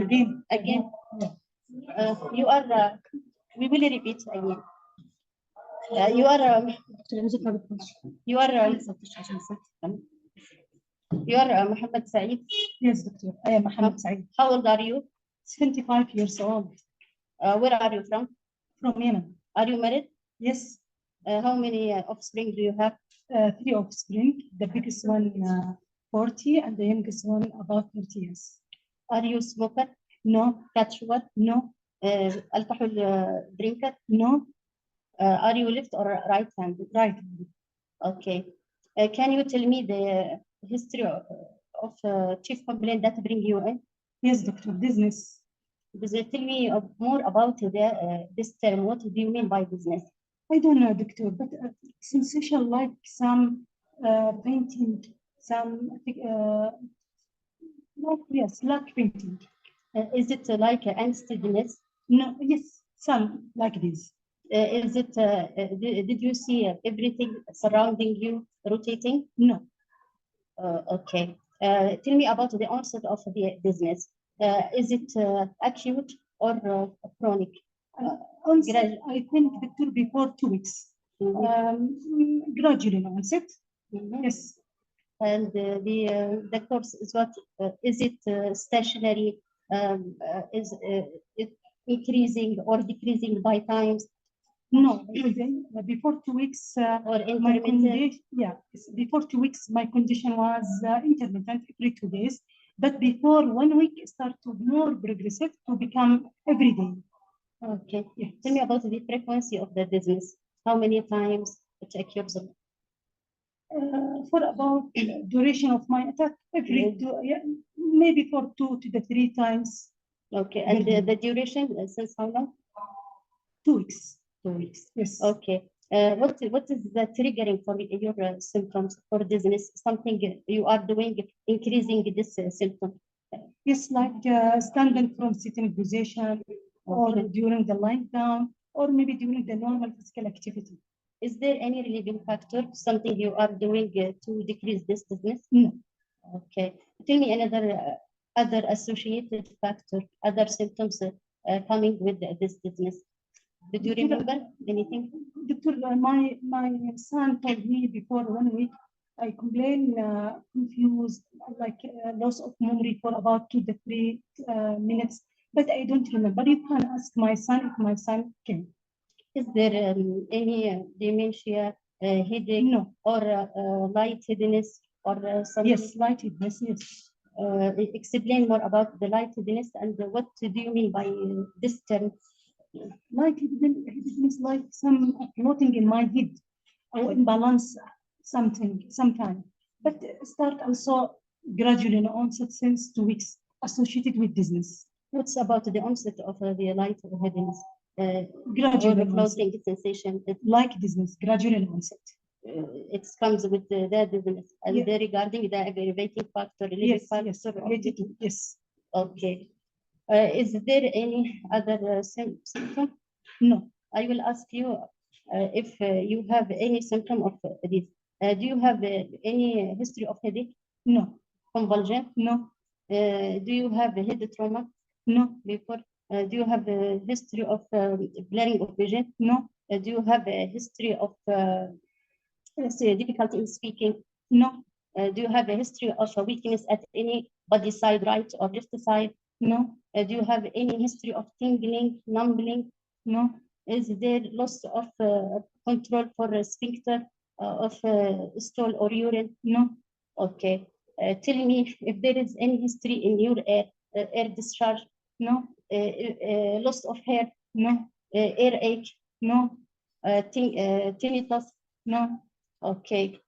Again. You are. We will repeat again. You are. You are. You are Mohammed Saeed. Yes, doctor. I am Mohammed Saeed. How old are you? 25 years old. Where are you from? From Yemen. Are you married? Yes. How many offspring do you have? 3 offspring. The biggest one 40 and the youngest one about 30 years. Are you smoker? No. Cat sugar? No. Alcohol drinker? No. Are you left or right handed? Right. Okay. Can you tell me the history of chief complaint that bring you in? Yes, doctor. Business. Tell me more about this term. What do you mean by business? I don't know, doctor, but sensation like some painting, some like painting. Is it like unsteadiness? No, yes, some like this. Is it? Did you see everything surrounding you rotating? No. Okay. Tell me about the onset of the business. Is it acute or chronic? Onset, I think, doctor, before 2 weeks. Gradually onset. Yes. And the course is what? Is it stationary? Is it increasing or decreasing by times? No, before 2 weeks or intermittent. Before 2 weeks, my condition was intermittent every 2 days. But before 1 week, it started more progressive to become every day. Okay. Yes. Tell me about the frequency of the business. How many times it occurs? For about duration of my attack, maybe for 2 to 3 times. Okay. And the duration since how long? 2 weeks. 2 weeks. Yes. Okay. What is the triggering for your symptoms for dizziness? Something you are doing increasing this symptom? Yes, like standing from sitting position, or during the lying down, or maybe during the normal physical activity. Is there any relieving factor? Something you are doing to decrease this dizziness? No. Okay. Tell me another other associated factor, other symptoms coming with this dizziness. Did you remember anything? Doctor, my son told me before 1 week, I complain confused, like loss of memory for about 2 to 3 minutes, but I don't remember. You can ask my son if my son came. Is there any dementia, headache, no, or lightheadedness, or something? Yes, lightheadedness, yes. Explain more about the lightheadedness and what do you mean by this term? Lightheadedness like some floating in my head or imbalance sometime, but start also gradually in onset since 2 weeks associated with dizziness. What's about the onset of the lightheadedness? Gradually floating sensation. Like dizziness, gradually onset. It comes with the dizziness. And regarding the aggravating factor, related to, yes. Okay. Is there any other symptom? No. I will ask you if you have any symptom of this. Do you have any history of headache? No. Convulsion? No. Do you have a head trauma? No. Before? Do you have a history of blurring of vision? No. Do you have a history of difficulty in speaking? No. Do you have a history of weakness at any body side, right or left side? No. Do you have any history of tingling, numbing? No. Is there loss of control for sphincter of stool or urine? No. Okay. Tell me if there is any history in your air discharge? No. Loss of hair? No. Earache? No. Tinnitus? No. Okay.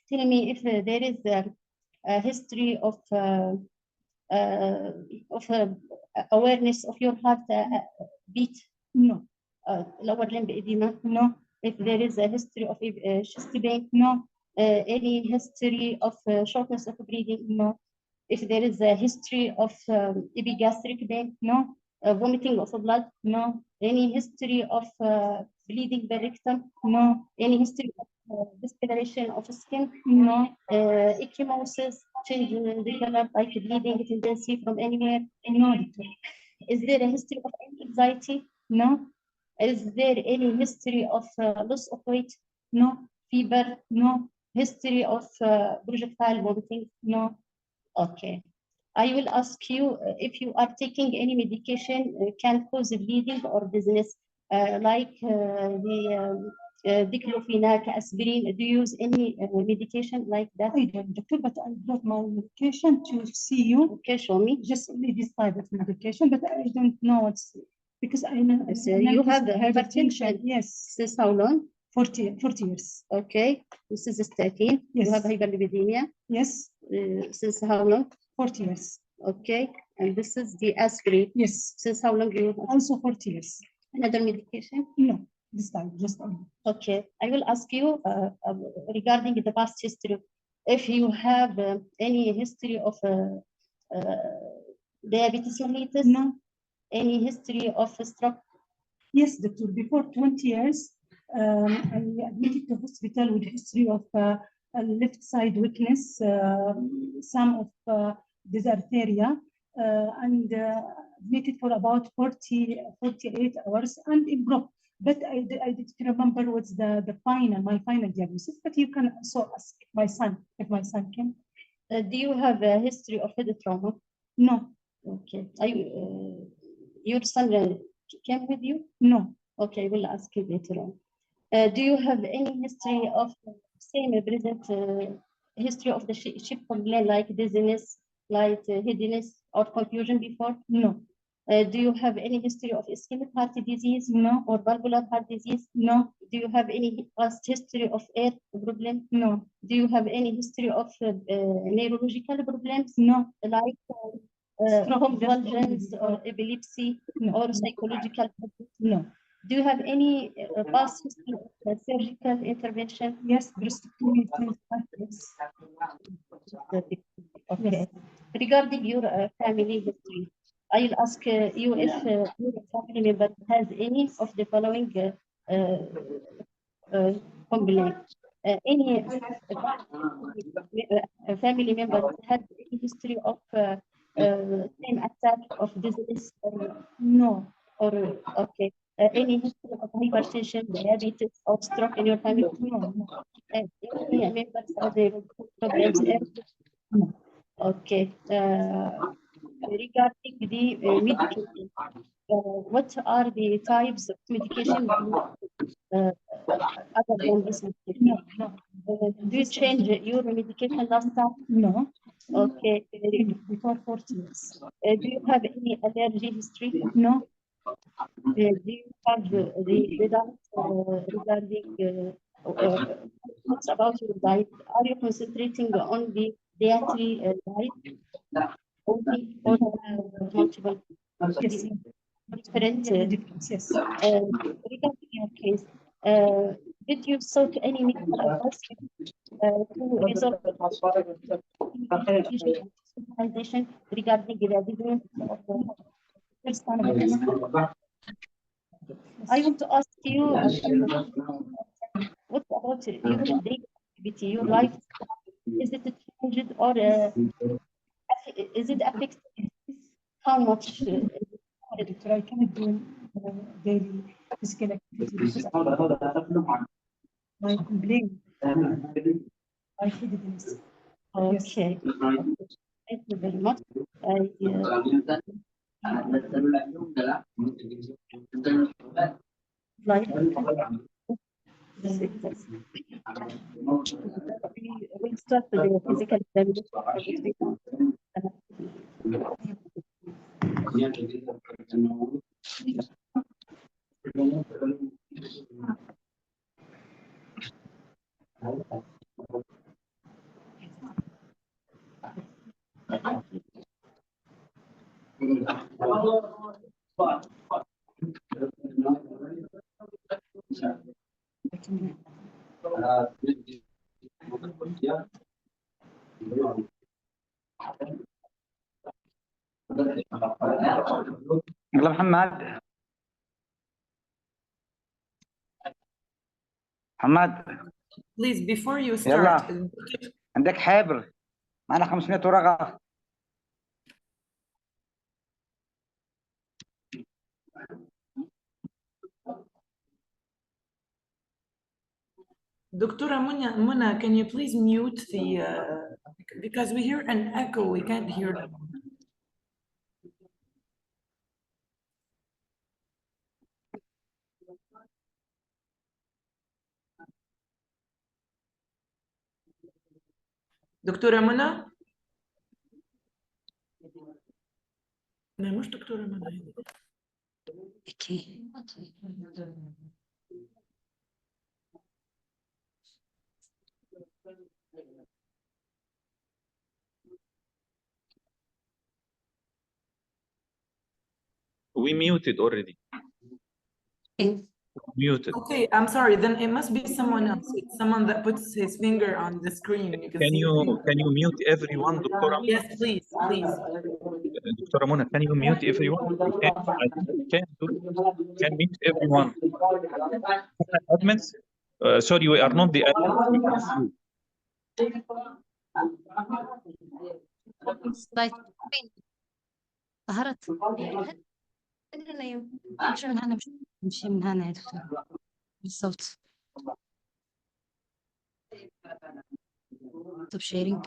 Tell me if there is a history of awareness of your heart beat? No. Lower limb edema? No. If there is a history of chest pain? No. Any history of shortness of breathing? No. If there is a history of epigastric pain? No. Vomiting of blood? No. Any history of bleeding by rectum? No. Any history of discoloration of skin? No. Ecchymosis? change in the color, like bleeding tendency from anywhere? No, doctor. Is there a history of any anxiety? No, Is there any history of loss of weight? no, Fever? no, History of projectile vomiting? no. Okay. I will ask you if you are taking any medication can cause bleeding or dizziness, like the diclofenac, aspirin. Do you use any medication like that? I don't, doctor, but I brought my medication to see you. Okay, show me. Just only this type of medication, but I don't know what's because I know So you have hypertension. Yes, Since how long? 40 years. Okay. This is statin. Yes. You have hyperlipidemia. Yes, Since how long? 40 years. Okay. And this is the aspirin. Yes, Since how long you have? also 40 years. Another medication? No, this time, just only. Okay. I will ask you regarding the past history. If you have any history of diabetes mellitus, No, any history of stroke? yes, doctor, before 20 years, I admitted to hospital with history of a left side weakness, some of dysarthria, and admitted for about 48 hours and improved. But I didn't remember what's my final diagnosis, but you can also ask my son, if my son can. Do you have a history of head trauma? No, Okay. Your son came with you? no, Okay, we'll ask you later on. Do you have any history of same present history of the ship complaint like dizziness, like headiness or confusion before? no, Do you have any history of ischemic heart disease? No. Or valvular heart disease? no, Do you have any past history of air problem? no, Do you have any history of neurological problems no, like Stroke, convulsions just or epilepsy no, or psychological problems? no. Do you have any past history of surgical intervention? Yes, breastectomy, yes. Okay. Regarding your family history, I'll ask you if your family member has any of the following complaint. Any family member has any history of same attack of disease No, or okay. Any history of hypertension, diabetes, or stroke in your family? no, Any members have the problems? no. Okay. Regarding the medication, what are the types of medication other than this medication? No, Do you change your medication last time? no. Okay. Before 40 years. Do you have any allergy history? No, Do you have the diet regarding what's about your diet? Are you concentrating on the dietary diet only or multiple yes, different? yes. Regarding your case, did you sought any medical advice to resolve hospitalization regarding the diagnosis of the first time? I want to ask you, what about your daily activity, your life? Is it changed or is it affected? How much? Doctor, I cannot do daily physical activity because I complain. I headaches. Okay. Thank you very much. Like, we'll start with the physical examination. يلا محمد محمد Please, before you يلا start, عندك حبر معنا 500 ورقة. Dr. Muna, can you please mute the, because we hear an echo, we can't hear them. دكتورة منى؟ لا مش دكتورة منى. We muted already. Muted. Okay, I'm sorry. Then it must be someone else. It's someone that puts his finger on the screen. Can you mute everyone, Dr. Yes, please, please. Dr. Mona, can you mute everyone? You can. I can do. Can mute everyone. Admins. Sorry, we are not the admins. We can see. Slide. ظهرت مش من هنا مش من هنا يا دكتور بالصوت. طب شيرينج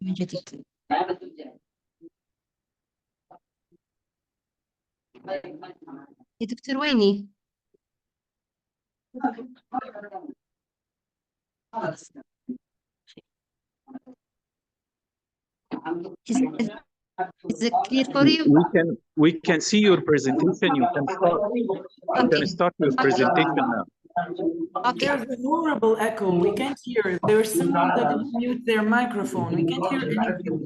من جديد. يا دكتور ويني؟ Is it clear for you? We can see your presentation. You can start. Okay. You can start your presentation now. Okay. There's a horrible echo. We can't hear. There's someone that didn't mute their microphone. We can't hear anything.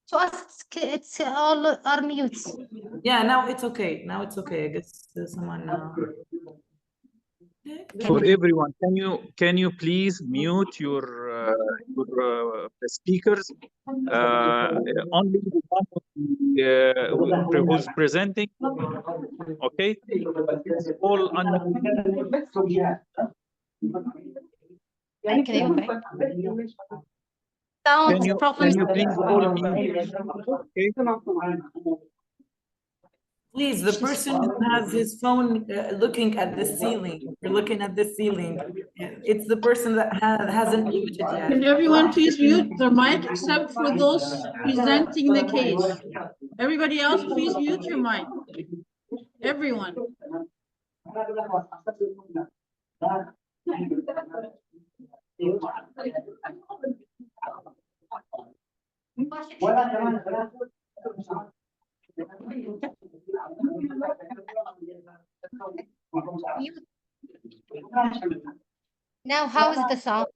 So it's all are mute. Yeah, now it's okay. Now it's okay. I guess someone. For everyone, can you please mute your speakers? Only the one who's presenting. Okay. All Okay. Sound problems. Can you please all mute? Okay. Please, the person who has his phone looking at the ceiling, you're looking at the ceiling. It's the person that hasn't muted yet. Can everyone please mute their mic except for those presenting the case? Everybody else, please mute your mic. Everyone. Now, how is the sound?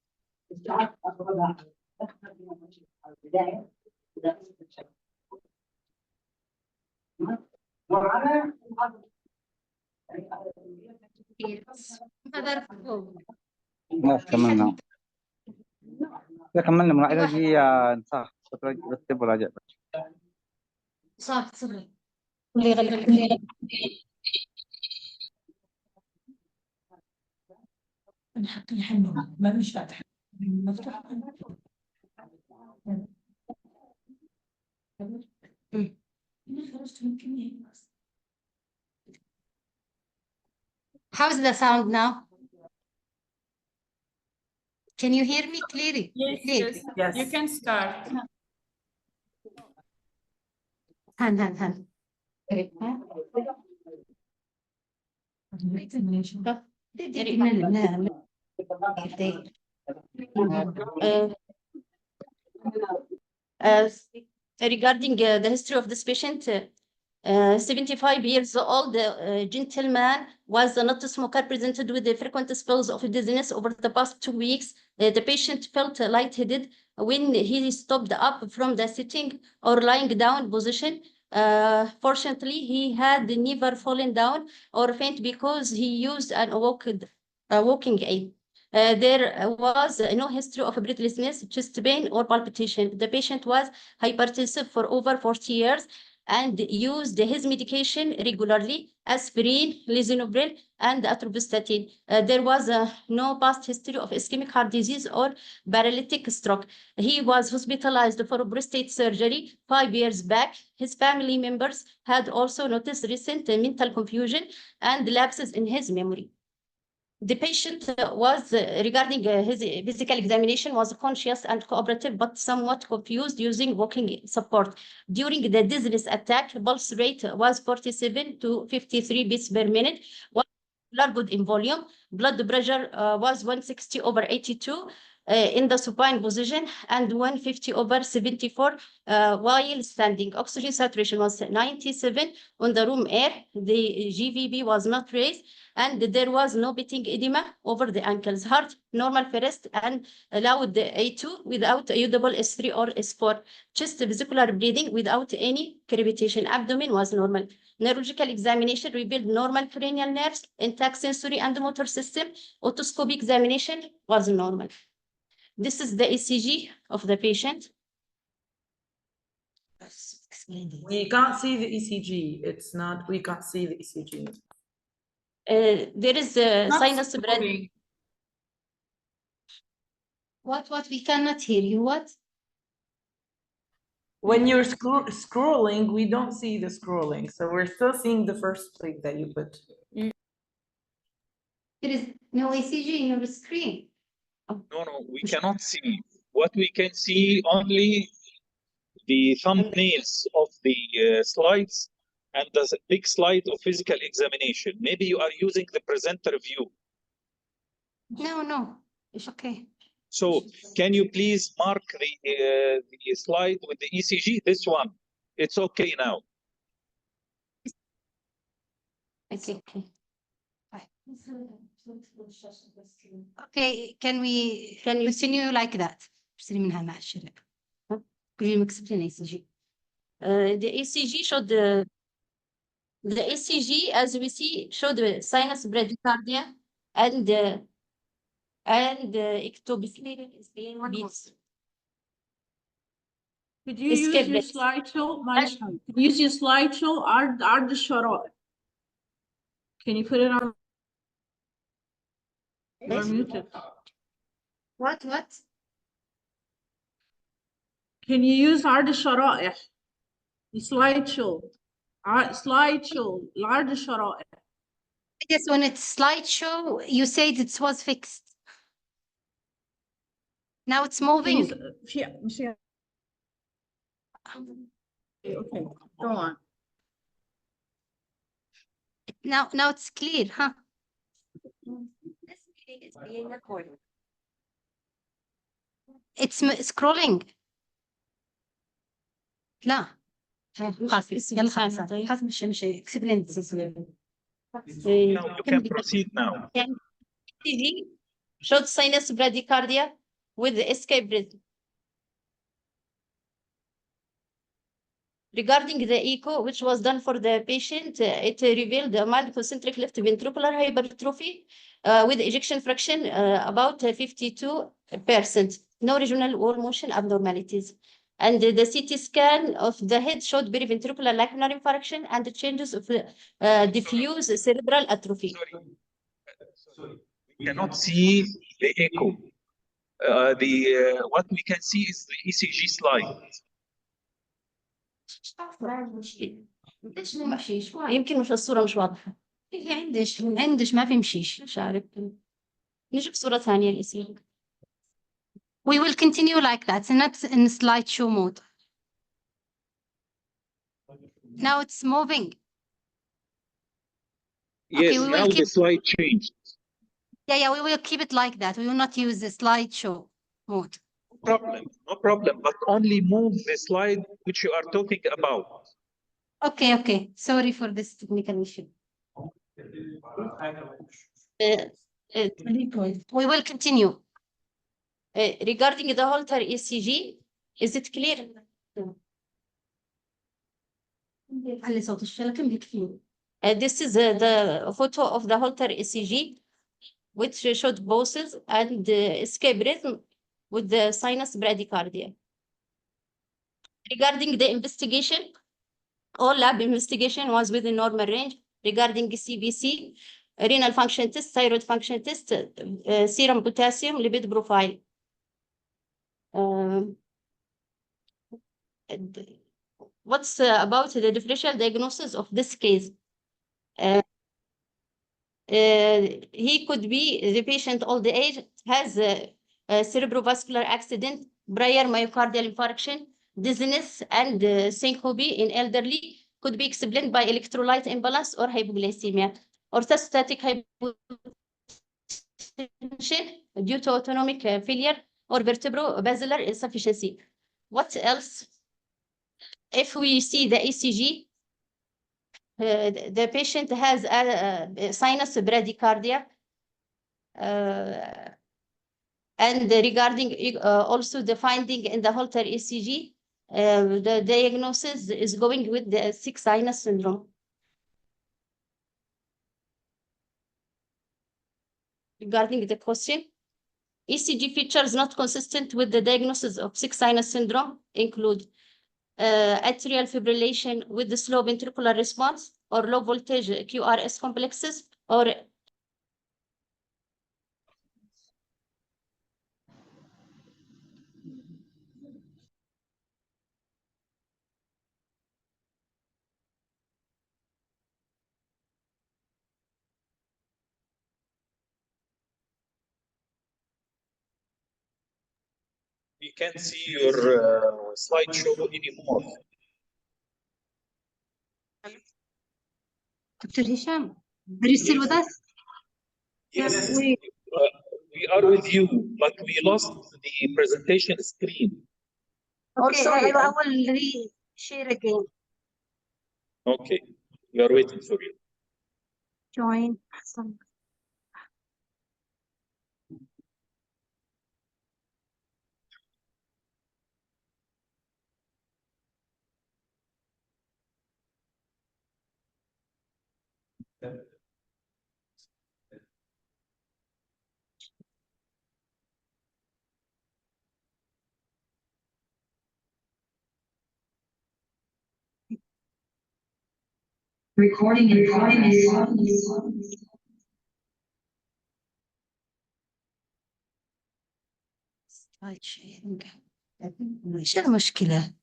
كملنا. كملنا مراجعة دي صح رتب وراجع. صح صح. اللي غلط. نحط الحمام ما مش فاتح مفتوح. How's the sound now? Can you hear me clearly? Yes. You can start. hand. Regarding the history of this patient, 75 years old gentleman was not a smoker, presented with the frequent spells of dizziness over the past 2 weeks. The patient felt lightheaded when he stopped up from the sitting or lying down position. Fortunately, he had never fallen down or faint because he used a walking aid. There was no history of breathlessness, chest pain, or palpitation. The patient was hypertensive for over 40 years. and used his medication regularly, aspirin, lisinopril, and atorvastatin. There was no past history of ischemic heart disease or paralytic stroke. He was hospitalized for prostate surgery 5 years back. His family members had also noticed recent mental confusion and lapses in his memory. The patient was, regarding his physical examination, was conscious and cooperative, but somewhat confused using walking support. During the dizziness attack, pulse rate was 47 to 53 beats per minute, was good in volume. Blood pressure was 160 over 82 in the supine position and 150 over 74 while standing. Oxygen saturation was 97 on the room air. The GVB was not raised, and there was no beating edema over the ankles. Heart normal first and allowed A2 without audible S3 or S4. Chest vesicular breathing without any crepitation. Abdomen was normal. Neurological examination revealed normal cranial nerves, intact sensory and motor system. Otoscopic examination was normal. This is the ECG of the patient. We can't see the ECG. It's not, we can't see the ECG. There is a Not sinus spread. scrolling. What? We cannot hear you. What? When you're scrolling, we don't see the scrolling. So we're still seeing the first link that you put. There is no ECG in your screen. No, we cannot see. What we can see only the thumbnails of the slides and the big slide of physical examination. Maybe you are using the presenter view. No, it's okay. So can you please mark the slide with the ECG? This one. It's okay now. Okay. Okay, can we continue like that? Could you explain ECG? The ECG showed the ECG, as we see, showed the sinus bradycardia and ectopy beats. Could you use Escape your rates. slideshow? Could you use your slideshow? Ard الشرائح. Can you put it on? You're muted. What? Can you use عرض الشرائح? Slideshow. Slideshow. عرض الشرائح. Yes, when it's slideshow, you said it was fixed. Now it's moving. Okay, go on. Now it's clear, huh? This meeting is being recorded. It's scrolling. لا خلاص يلا خلاص مش explain this. Now you can proceed now. ECG showed sinus bradycardia with the escape rhythm. Regarding the echo, which was done for the patient, it revealed a mild concentric left ventricular hypertrophy with ejection fraction about 52%. No regional wall motion abnormalities. And the CT scan of the head showed periventricular lacunar infarction and the changes of diffuse cerebral atrophy. Sorry. We cannot see the echo. What we can see is the ECG slide. يمكن مش الصورة مش واضحة. عندش ما في مشيش مش عارف. نجيب صورة ثانية الإسلام. We will continue like that, not in slideshow mode. Now it's moving. Yes, Okay, we will now keep. the slide changed. Yeah, we will keep it like that. We will not use the slideshow mode. No problem, but only move the slide which you are talking about. Okay. Sorry for this technical issue. We will continue. Regarding the Holter ECG, is it clear? This is the photo of the Holter ECG, which showed pulses and escape rhythm with the sinus bradycardia. Regarding the investigation, All lab investigation was within normal range regarding CBC, renal function test, thyroid function test, serum potassium, lipid profile. What's about the differential diagnosis of this case? He could be the patient old age, has a cerebrovascular accident, prior myocardial infarction, dizziness, and syncope in elderly, could be explained by electrolyte imbalance or hypoglycemia, orthostatic hypotension due to autonomic failure or vertebrobasilar insufficiency. What else? If we see the ECG, the patient has a sinus bradycardia, and regarding also the finding in the Holter ECG, the diagnosis is going with the sick sinus syndrome. Regarding the question, ECG features not consistent with the diagnosis of sick sinus syndrome include atrial fibrillation with the slow ventricular response or low voltage QRS complexes or We can't see your slideshow anymore. Dr. Hisham, are you still with us? Yes, we are with you, but we lost the presentation screen. Okay, I will re-share again. Okay, we are waiting for you. Join. Recording in progress. شو المشكلة؟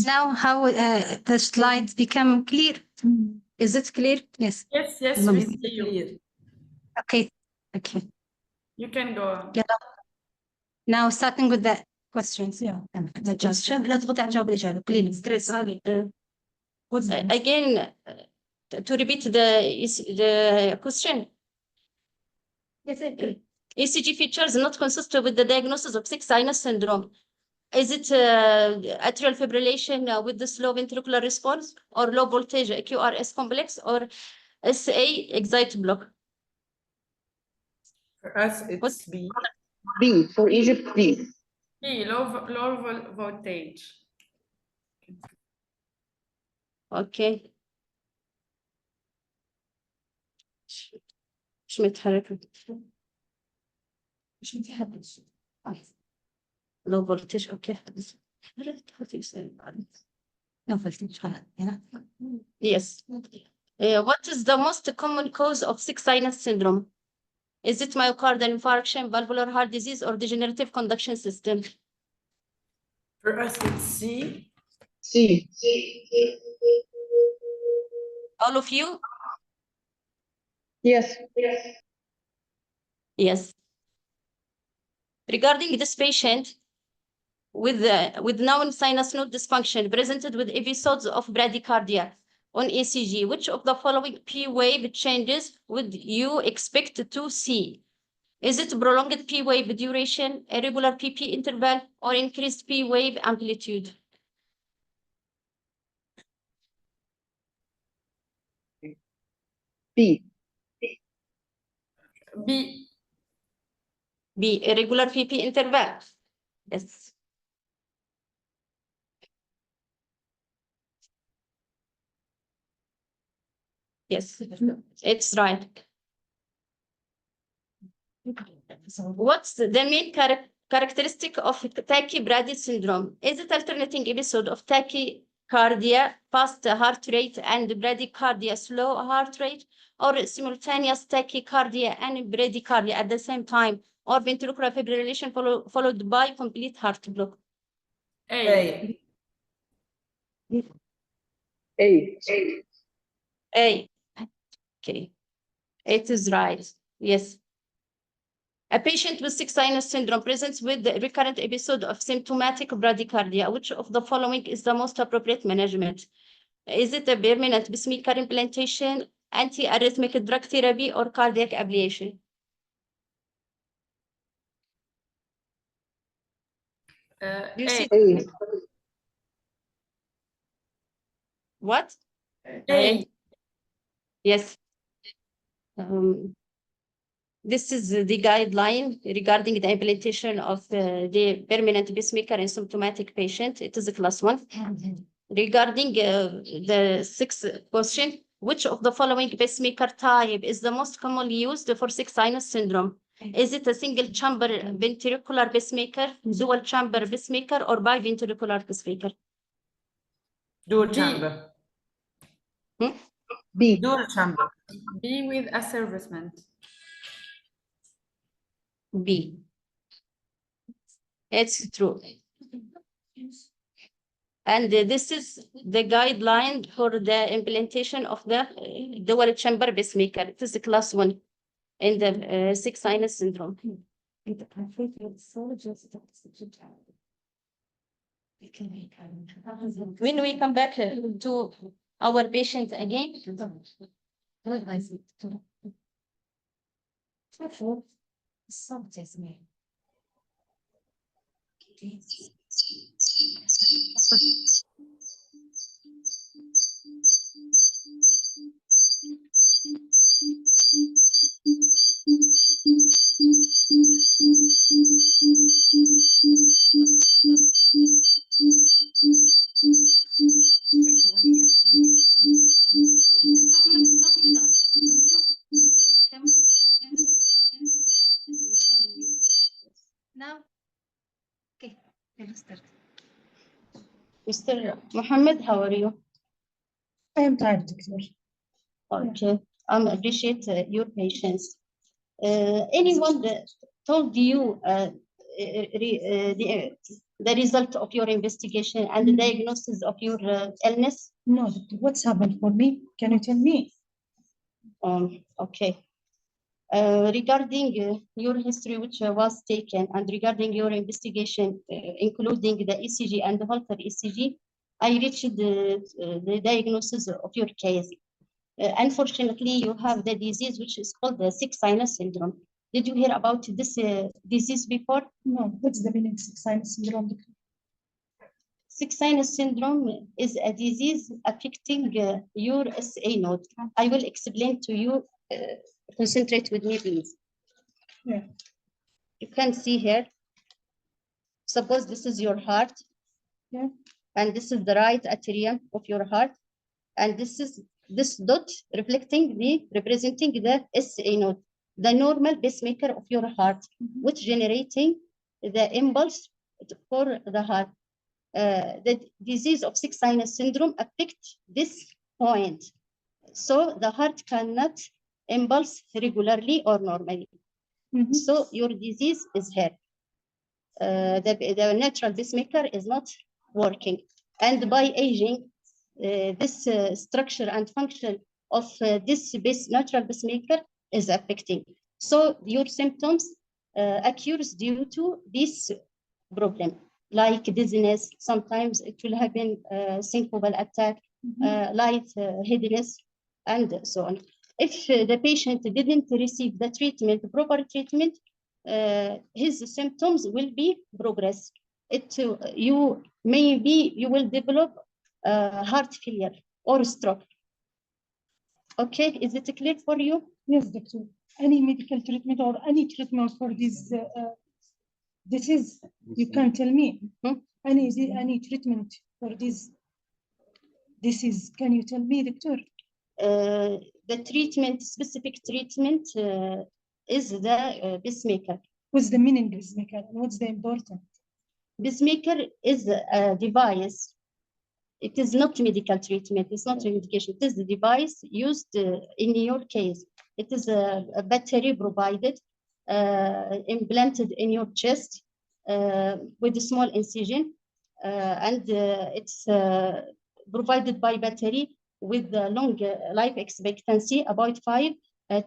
Now how the slides become clear? Is it clear? Yes. Yes, yes, we see you. Okay. Okay. You can go on. Yeah. Now starting with the questions. Yeah. لا تضغطي على جواب الإجابة. Please. Again, to repeat the question. Yes. ECG features not consistent with the diagnosis of sick sinus syndrome. Is it atrial fibrillation with the slow ventricular response or low voltage QRS complex or SA excite block? For us, it's B. B for Egypt, B. B, low voltage. Okay. مش متحركة. مش متحركة. Low voltage. Okay. No voltage. Yes. What is the most common cause of sick sinus syndrome? Is it myocardial infarction, valvular heart disease, or degenerative conduction system? For us, it's C. C. All of you? Yes. Yes. Regarding this patient with known sinus node dysfunction presented with episodes of bradycardia on ECG, which of the following P wave changes would you expect to see? Is it prolonged P wave duration, irregular PP interval, or increased P wave amplitude? B. B. B, irregular PP interval. Yes. Yes, it's right. What's the main Characteristic of tachybrady syndrome. Is it alternating episode of tachycardia, fast heart rate, and bradycardia, slow heart rate, or simultaneous tachycardia and bradycardia at the same time, or ventricular fibrillation followed by complete heart block? A. A. A. Okay. It is right. Yes. A patient with sick sinus syndrome presents with the recurrent episode of symptomatic bradycardia. Which of the following is the most appropriate management? Is it a permanent pacemaker implantation, anti-arrhythmic drug therapy, or cardiac ablation? Do you see A. what? A. Yes. This is the guideline regarding the implementation of the permanent pacemaker in symptomatic patient. It is a class 1. Regarding the sixth question, which of the following pacemaker type is the most commonly used for sick sinus syndrome? Is it a single chamber ventricular pacemaker, dual chamber pacemaker, or biventricular pacemaker? Dual chamber. B. Dual chamber. B with asservicement. B. It's true. And this is the guideline for the implementation of the dual chamber pacemaker. It is class 1 in the sick sinus syndrome. When we come back to our patient again, Now, okay, let's start. Mr. Mohammed, how are you? I am tired, doctor. Okay, I appreciate your patience. Anyone that told you the result of your investigation and the diagnosis of your illness? No, doctor, what's happened for me? Can you tell me? Okay. Regarding your history which was taken and regarding your investigation, including the ECG and the Holter ECG, I reached the diagnosis of your case. Unfortunately, you have the disease which is called the sick sinus syndrome. Did you hear about this disease before? No, what's the meaning of sick sinus syndrome, doctor? Sick sinus syndrome is a disease affecting your SA node. I will explain to you. Concentrate with me, please. Yeah. You can see here. Suppose this is your heart. Yeah. And this is the right atrium of your heart. And this is this dot representing the SA node, the normal pacemaker of your heart, which generating the impulse for the heart. The disease of sick sinus syndrome affects this point. So the heart cannot impulse regularly or normally. So your disease is here. The natural pacemaker is not working. And by aging, this structure and function of this natural pacemaker is affecting. So your symptoms occurs due to this problem, like dizziness. Sometimes it will happen syncopal attack, light headedness, and so on. If the patient didn't receive the treatment, proper treatment, his symptoms will be progress. You will develop heart failure or stroke. Okay, is it clear for you? Yes, doctor. Any medical treatment or any treatment for this disease, you can tell me. Any treatment for this disease, can you tell me, doctor? The treatment, specific treatment is the pacemaker. What's the meaning of pacemaker and what's the important? Pacemaker is a device. It is not medical treatment. It's not a medication. It is the device used in your case. It is a battery provided, implanted in your chest with a small incision, and it's provided by battery with a long life expectancy, about 5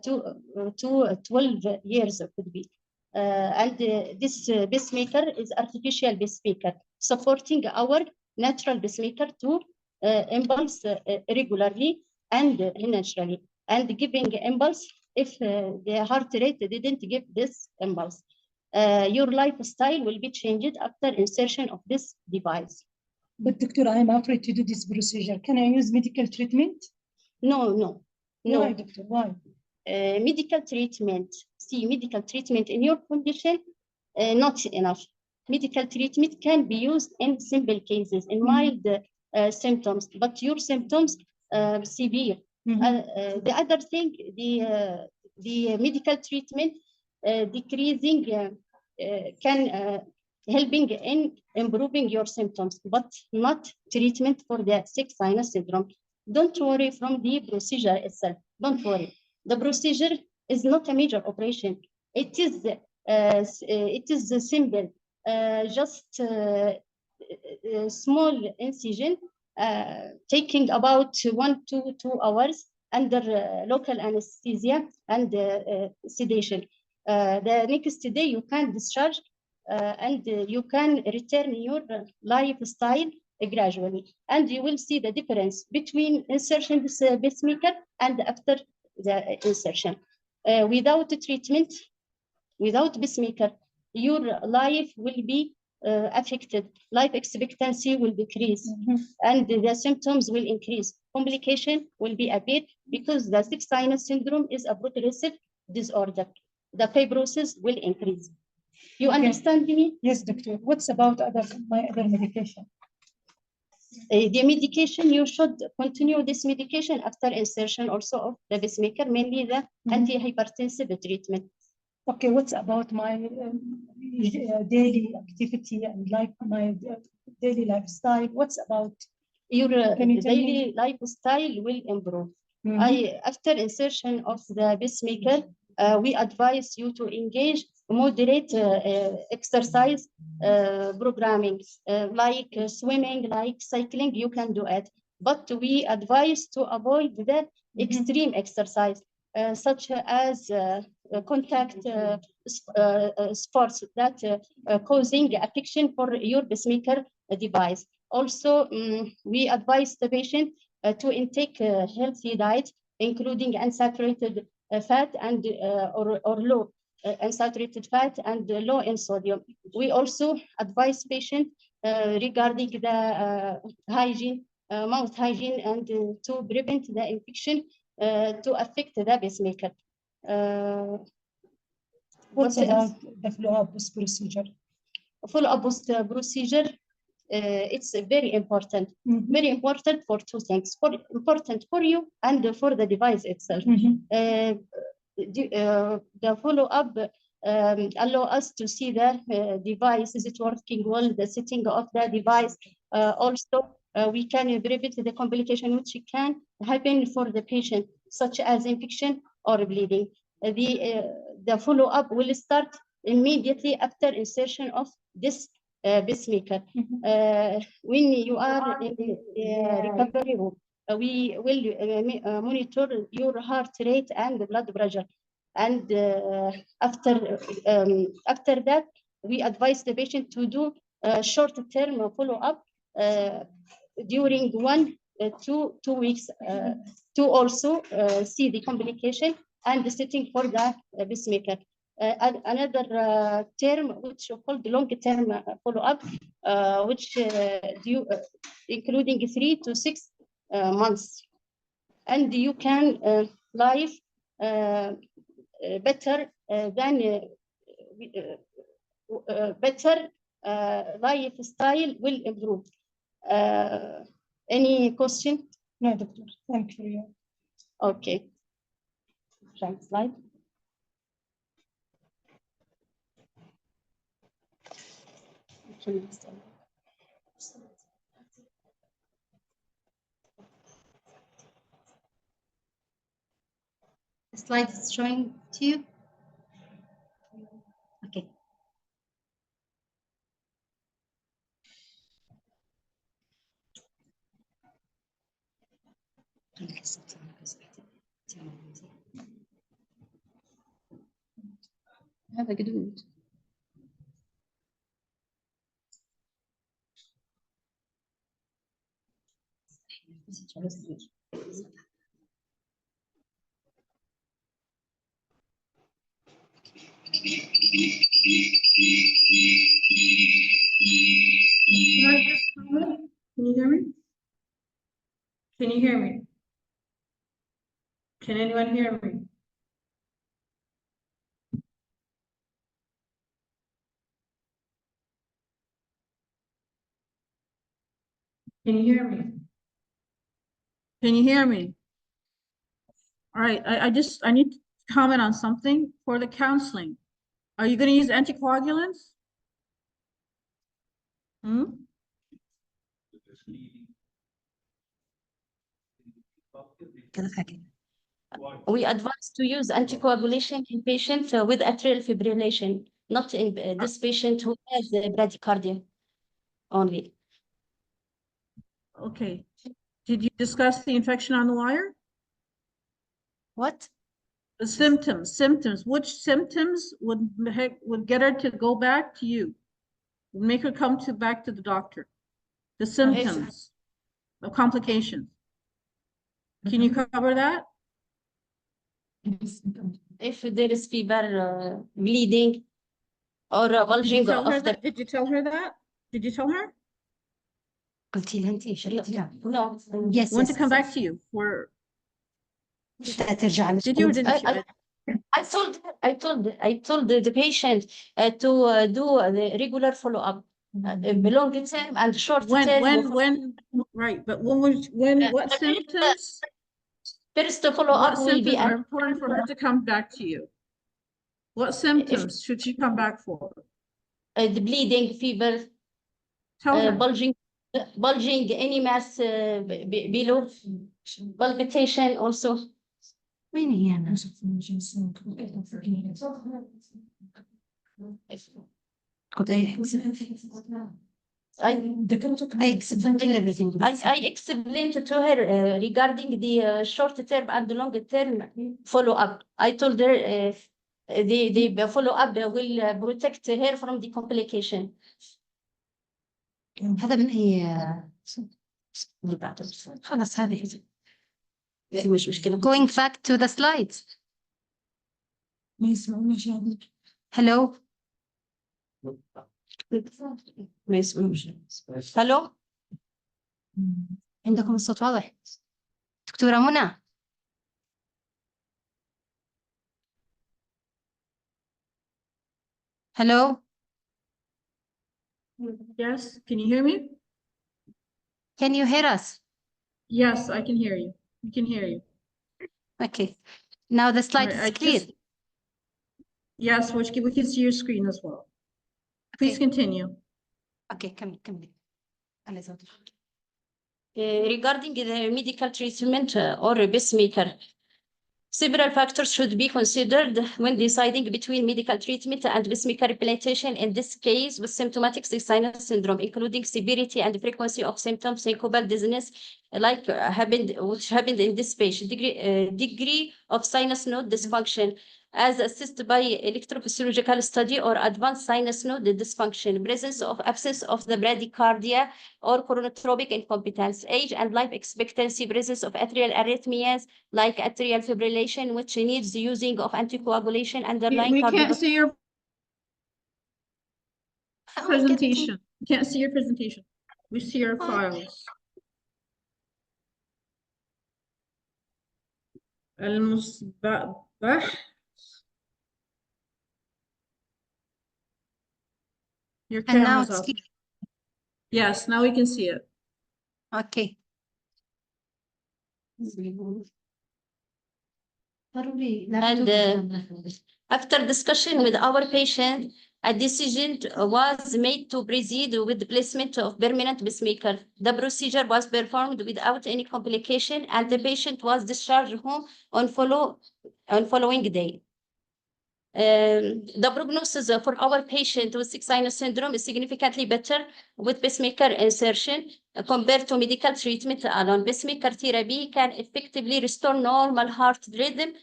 to 12 years could be. And this pacemaker is artificial pacemaker, supporting our natural pacemaker to impulse regularly and naturally, and giving impulse if the heart rate didn't give this impulse. Your lifestyle will be changed after insertion of this device. But doctor, I'm afraid to do this procedure. Can I use medical treatment? No. Why, doctor? Why? Medical treatment, medical treatment in your condition, not enough. Medical treatment can be used in simple cases, in mild symptoms, but your symptoms severe. The other thing, the medical treatment decreasing can helping in improving your symptoms, but not treatment for the sick sinus syndrome. Don't worry from the procedure itself. Don't worry. The procedure is not a major operation. It is simple, just a small incision, taking about 1 to 2 hours under local anesthesia and sedation. The next day you can discharge and you can return your lifestyle gradually, and you will see the difference between insertion this pacemaker and after the insertion. Without treatment, without pacemaker, your life will be affected. Life expectancy will decrease, and the symptoms will increase. Complication will be appear because the sick sinus syndrome is a progressive disorder. The fibrosis will increase. You understand me? Yes, doctor. What's about my other medication? The medication, you should continue this medication after insertion also of the pacemaker, mainly the antihypertensive treatment. Okay, what's about my daily activity and my daily lifestyle? What's about your daily lifestyle will improve? After insertion of the pacemaker, we advise you to engage moderate exercise programming, like swimming, like cycling. You can do it, but we advise to avoid the extreme exercise, such as contact sports that causing affection for your pacemaker device. Also, we advise the patient to intake a healthy diet, including unsaturated fat and or low unsaturated fat and low in sodium. We also advise patient regarding the hygiene, mouth hygiene, and to prevent the infection to affect the pacemaker. What's about the follow-up procedure? Follow-up procedure, it's very important. Very important for two things. Important for you and for the device itself. The follow-up allow us to see the device, is it working well, the setting of the device. Also, we can prevent the complication which can happen for the patient, such as infection or bleeding. The follow-up will start immediately after insertion of this pacemaker. When you are in the recovery room, we will monitor your heart rate and blood pressure. And after that, we advise the patient to do short-term follow-up during 1 to 2 weeks to also see the complication and the setting for the pacemaker. Another term which is called long-term follow-up, which including 3 to 6 months, and you can live better than better lifestyle will improve. Any question? No, doctor. Thank you. Okay. Next slide. The slide is showing to you. Okay. هذا قدود. Can I just comment? Can you hear me? Can you hear me? Can anyone hear me? Can you hear me? Can you hear me? All right, I need to comment on something for the counseling. Are you going to use anticoagulants? Hmm? We advise to use anticoagulation in patients with atrial fibrillation, not in this patient who has bradycardia only. Okay. Did you discuss the infection on the wire? What? The symptoms. Which symptoms would get her to go back to you? Would make her come back to the doctor? The symptoms of complications. Can you cover that? If there is fever, bleeding, or bulging of the. Did you tell her that? Did you tell her? No. Yes. Want to come back to you for? Did you or didn't you? I told the patient to do the regular follow-up, long term and short term. Right, but what symptoms? First follow-up What will symptoms be are important for her to come back to you? What symptoms should she come back for? The bleeding, fever, Tell her. bulging, any mass below, palpitation also. I explained to her regarding the short term and long term follow-up. I told her the follow-up will protect her from the complication. هذا من أي خلاص هذه مش مشكلة. going back to the slides. Hello. ما يسمعوش. هلو. عندكم الصوت واضح. دكتورة منى. Hello. Yes, can you hear me? Can you hear us? Yes, I can hear you. We can hear you. Okay. Now the slide is clear. Yes, we can see your screen as well. Please continue. Okay, كمل. Regarding the medical treatment or a pacemaker, several factors should be considered when deciding between medical treatment and pacemaker implantation. In this case, with symptomatic sinus syndrome, including severity and frequency of symptoms, syncopal dizziness, which happened in this patient, degree of sinus node dysfunction, as assessed by electrophysiological study, or advanced sinus node dysfunction, absence of the bradycardia or chronotropic incompetence, age and life expectancy, presence of atrial arrhythmias like atrial fibrillation, which needs the using of anticoagulation, underlying We can't see your presentation. We can't see your presentation. We see your files. Your camera's up. Yes, now we can see it. Okay. And after discussion with our patient, A decision was made to proceed with the placement of permanent pacemaker. The procedure was performed without any complication, and the patient was discharged home on following day. The prognosis for our patient with sick sinus syndrome is significantly better with pacemaker insertion compared to medical treatment alone. Pacemaker therapy can effectively restore normal heart rhythm,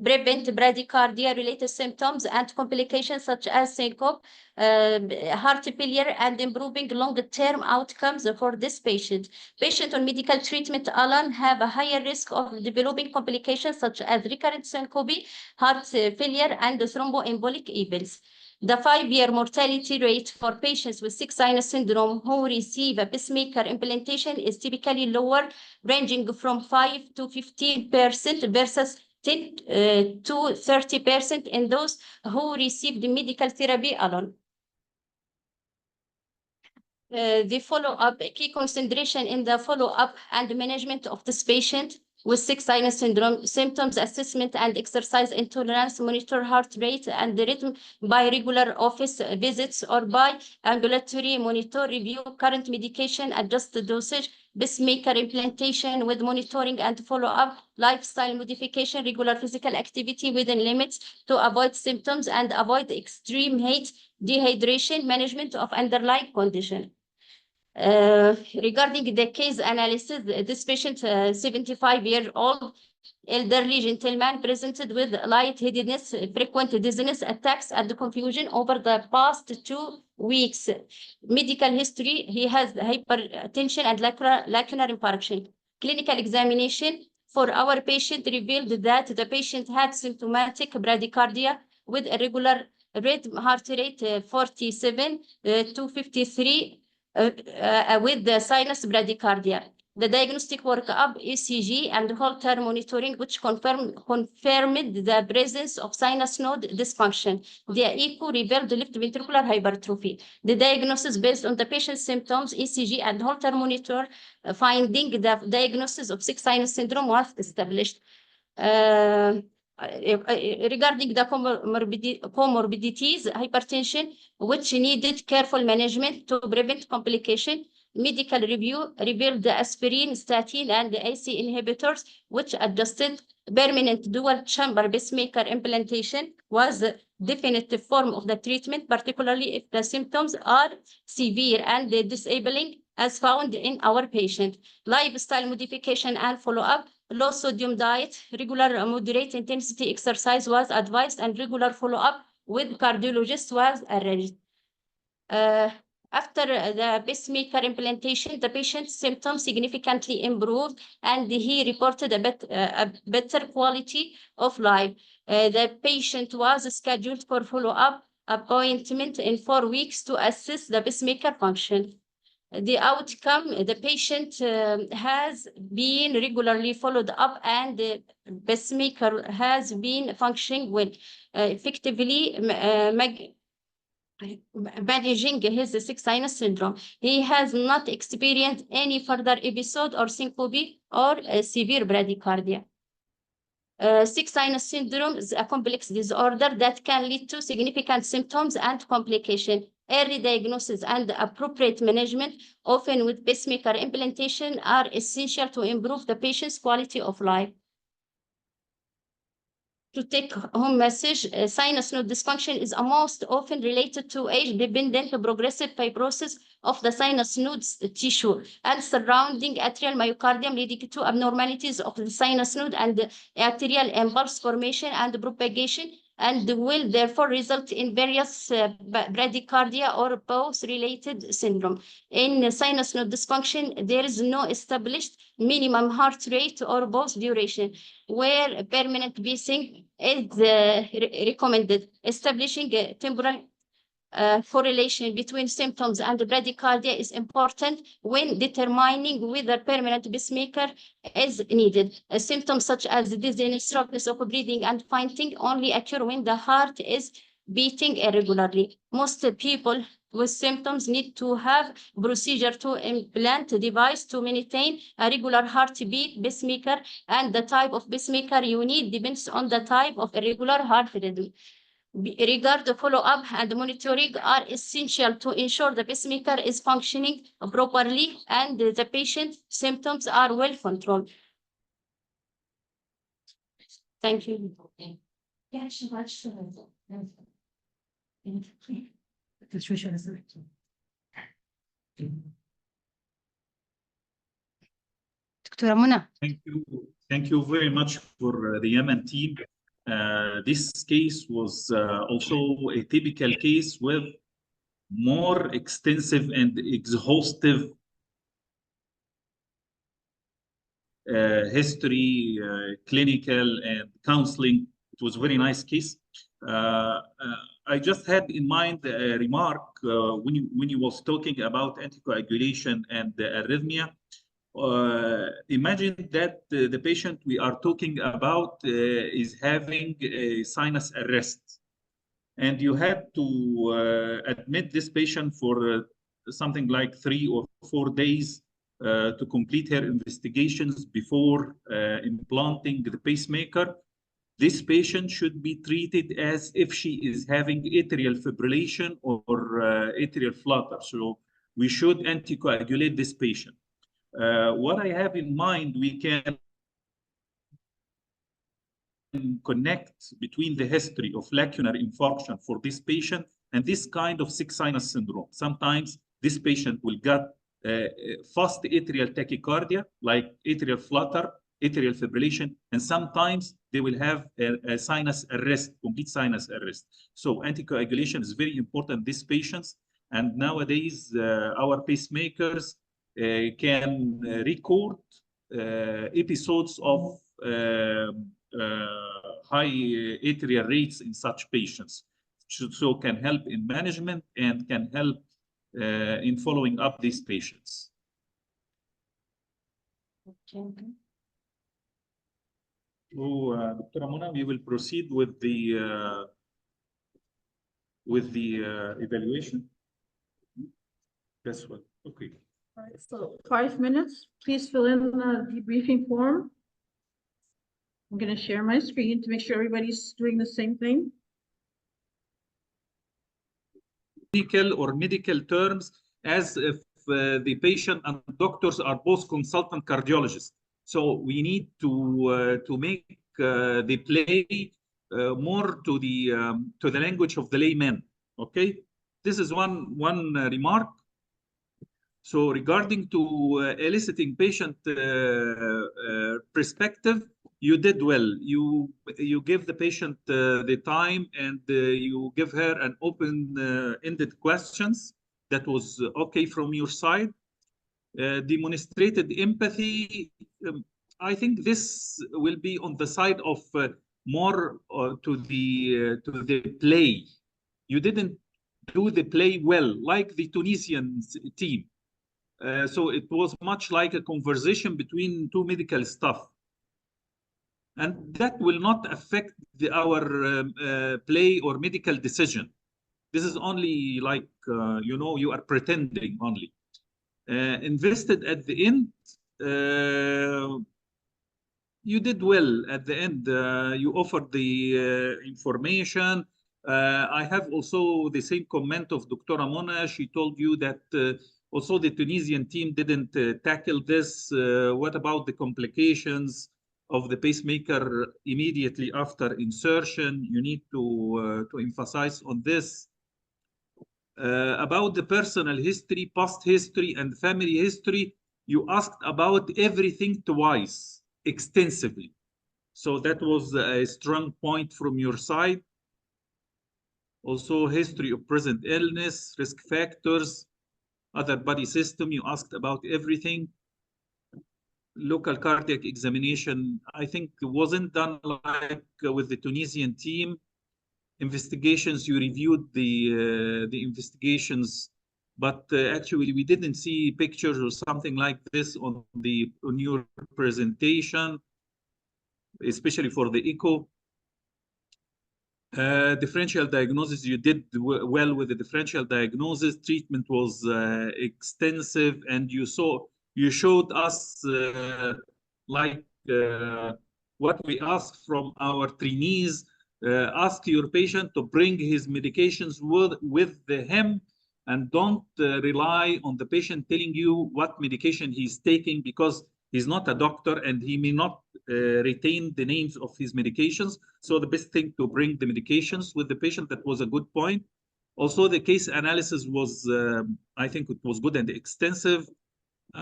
prevent bradycardia-related symptoms and complications such as syncope, heart failure, and improving long-term outcomes for this patient. Patients on medical treatment alone have a higher risk of developing complications such as recurrent syncope, heart failure, and thromboembolic events. The 5-year mortality rate for patients with sick sinus syndrome who receive a pacemaker implantation is typically lower, ranging from 5 to 15% versus 10 to 30% in those who received medical therapy alone. The follow-up, key consideration in the follow-up and management of this patient with sick sinus syndrome, symptoms assessment and exercise intolerance, monitor heart rate and the rhythm by regular office visits or by ambulatory monitor, review current medication, adjust the dosage, pacemaker implantation with monitoring and follow-up, lifestyle modification, regular physical activity within limits to avoid symptoms and avoid extreme heat, dehydration, management of underlying condition. Regarding the case analysis, this patient, 75-year-old elderly gentleman, presented with lightheadedness, frequent dizziness, attacks, and confusion over the past 2 weeks. Medical history, he has hypertension and lacunar infarction. Clinical examination for our patient revealed that the patient had symptomatic bradycardia with irregular rhythm, heart rate 47 to 53, with the sinus bradycardia. The diagnostic workup, ECG, and Holter monitoring, which confirmed the presence of sinus node dysfunction. The echo revealed left ventricular hypertrophy. The diagnosis based on the patient's symptoms, ECG, and Holter monitor, finding the diagnosis of sick sinus syndrome was established. Regarding the comorbidities, hypertension, which needed careful management to prevent complication, medical review revealed the aspirin, statin, and the AC inhibitors, which adjusted permanent dual chamber pacemaker implantation was the definitive form of the treatment, particularly if the symptoms are severe and disabling as found in our patient. Lifestyle modification and follow-up, low sodium diet, regular moderate intensity exercise was advised, and regular follow-up with cardiologist was arranged. After the pacemaker implantation, the patient's symptoms significantly improved, and he reported a better quality of life. The patient was scheduled for follow-up appointment in 4 weeks to assess the pacemaker function. The outcome, the patient has been regularly followed up, and the pacemaker has been functioning well, effectively managing his sick sinus syndrome. He has not experienced any further episode or syncope or severe bradycardia. Sick sinus syndrome is a complex disorder that can lead to significant symptoms and complications. Early diagnosis and appropriate management, often with pacemaker implantation, are essential to improve the patient's quality of life. To take home message, sinus node dysfunction is most often related to age-dependent progressive fibrosis of the sinus nodes tissue and surrounding atrial myocardium, leading to abnormalities of the sinus node and arterial impulse formation and propagation, and will therefore result in various bradycardia or pulse-related syndrome. In sinus node dysfunction, there is no established minimum heart rate or pulse duration, where permanent pacing is recommended. Establishing a temporal correlation between symptoms and bradycardia is important when determining whether permanent pacemaker is needed. Symptoms such as dizziness, shortness of breathing, and fainting only occur when the heart is beating irregularly. Most people with symptoms need to have procedure to implant a device to maintain a regular heartbeat. Pacemaker and the type of pacemaker you need depends on the type of irregular heart rhythm. regard the follow-up and monitoring are essential to ensure the pacemaker is functioning properly and the patient symptoms are well controlled. Thank you. دكتورة منى. Thank you very much for the Yemen team. This case was also a typical case with more extensive and exhaustive history, clinical and counseling. It was a very nice case. I just had in mind a remark when you was talking about anticoagulation and arrhythmia. Imagine that the patient we are talking about is having a sinus arrest, and you had to admit this patient for something like 3 or 4 days to complete her investigations before implanting the pacemaker. This patient should be treated as if she is having atrial fibrillation or atrial flutter. So we should anticoagulate this patient. What I have in mind, we can connect between the history of lacunar infarction for this patient and this kind of sick sinus syndrome. Sometimes this patient will get fast atrial tachycardia, like atrial flutter, atrial fibrillation, and sometimes they will have a sinus arrest, complete sinus arrest. So anticoagulation is very important in these patients. And nowadays, our pacemakers can record episodes of high atrial rates in such patients. So can help in management and can help in following up these patients. Okay. So, Dr. Amuna, we will proceed with the evaluation. That's what. Okay. All right, so 5 minutes. Please fill in the debriefing form. I'm going to share my screen to make sure everybody's doing the same thing. Medical terms, as if the patient and doctors are both consultant cardiologists. So we need to make the play more to the language of the layman. Okay, this is one remark. So regarding to eliciting patient perspective, you did well. You give the patient the time and you give her an open-ended questions. That was okay from your side. Demonstrated empathy. I think this will be on the side of more to the play. You didn't do the play well, like the Tunisian team. So it was much like a conversation between two medical staff. And that will not affect our play or medical decision. This is only like, you are pretending only. Invested at the end, you did well at the end. You offered the information. I have also the same comment of Dr. Amona. She told you that also the Tunisian team didn't tackle this. What about the complications of the pacemaker immediately after insertion? You need to emphasize on this. About the personal history, past history, and family history, you asked about everything twice, extensively. So that was a strong point from your side. Also, history of present illness, risk factors, other body system, you asked about everything. Local cardiac examination, I think wasn't done like with the Tunisian team. Investigations, you reviewed the investigations, but actually we didn't see pictures or something like this on your presentation, especially for the echo. Differential diagnosis, you did well with the differential diagnosis. Treatment was extensive, and you showed us what we asked from our trainees. ask your patient to bring his medications with him, and don't rely on the patient telling you what medication he's taking, because he's not a doctor and he may not retain the names of his medications. So the best thing to bring the medications with the patient. That was a good point. Also, the case analysis was, I think it was good and extensive.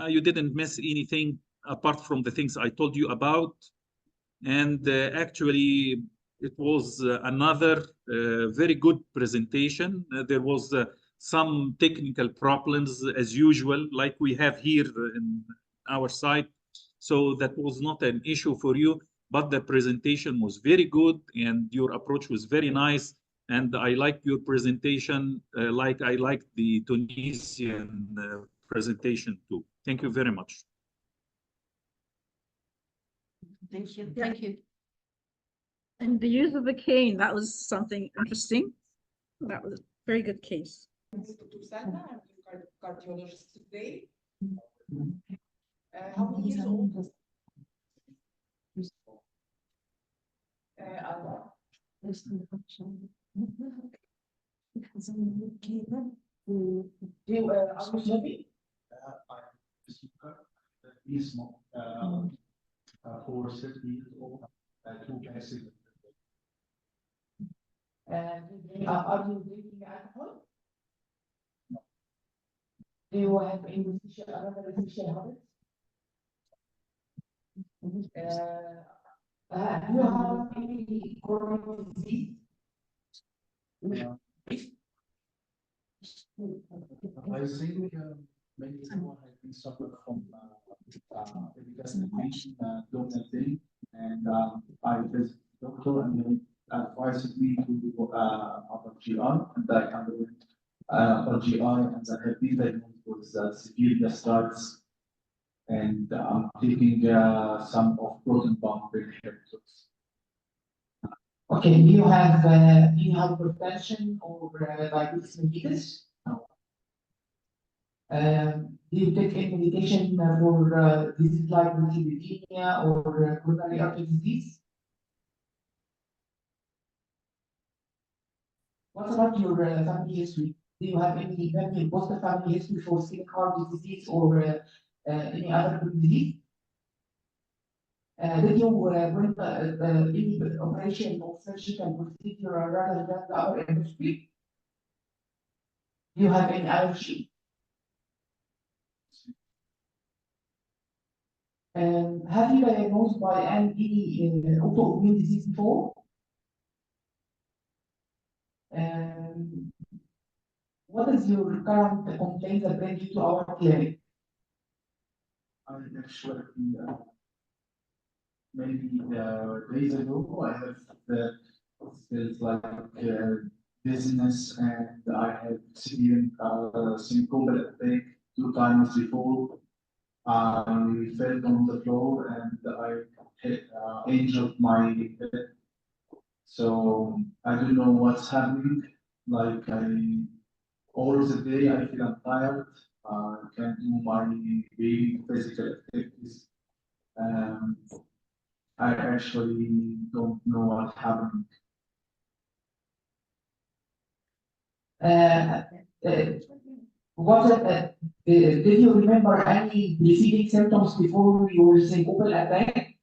You didn't miss anything apart from the things I told you about. And actually, it was another very good presentation. There was some technical problems as usual, like we have here in our side. So that was not an issue for you, but the presentation was very good and your approach was very nice. And I liked your presentation, like I liked the Tunisian presentation too. Thank you very much. Thank you. Thank you. And the use of the cane, that was something interesting. That was a very good case. Cardiologist today. How many years old? For 30 years old, 2 passive. Are you drinking alcohol? No. Do you have any other social habits? Do you have any chronic disease? I think maybe someone has been suffering from abdominal pain, and I visit the doctor and they advised me to do upper GI, and I underwent upper GI, and I have been diagnosed with severe gastritis, and I'm taking some of protein pump inhibitors. Okay, do you have hypertension or diabetes mellitus? No. Do you take any medication for disease like lymphedema or coronary artery disease? What about your family history? Do you have any positive family history for ischemic heart disease or any other disease? Did you bring any operation or surgical procedure rather than the upper endoscopy? Do you have any allergy? Have you been diagnosed by any autoimmune disease before? What is your current complaint that brings you to our clinic? I actually maybe days ago I have feels like dizziness, and I have experienced syncopal attack 2 times before. I fell on the floor and I injured my head. So I don't know what's happening. Like all of the day I feel I'm tired. I can't do my daily physical activities. I actually don't know what's happening. Did you remember any preceding symptoms before your syncopal attack?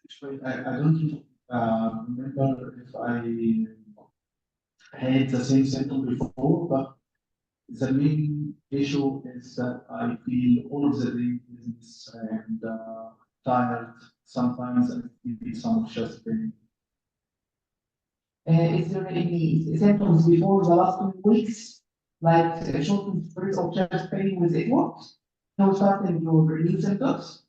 Actually, I don't remember if I had the same symptom before, but the main issue is that I feel all of the day dizziness and tired. Sometimes I feel some chest pain. Is there any symptoms before the last 2 weeks, like shortness of chest pain with it works? No starting your new symptoms?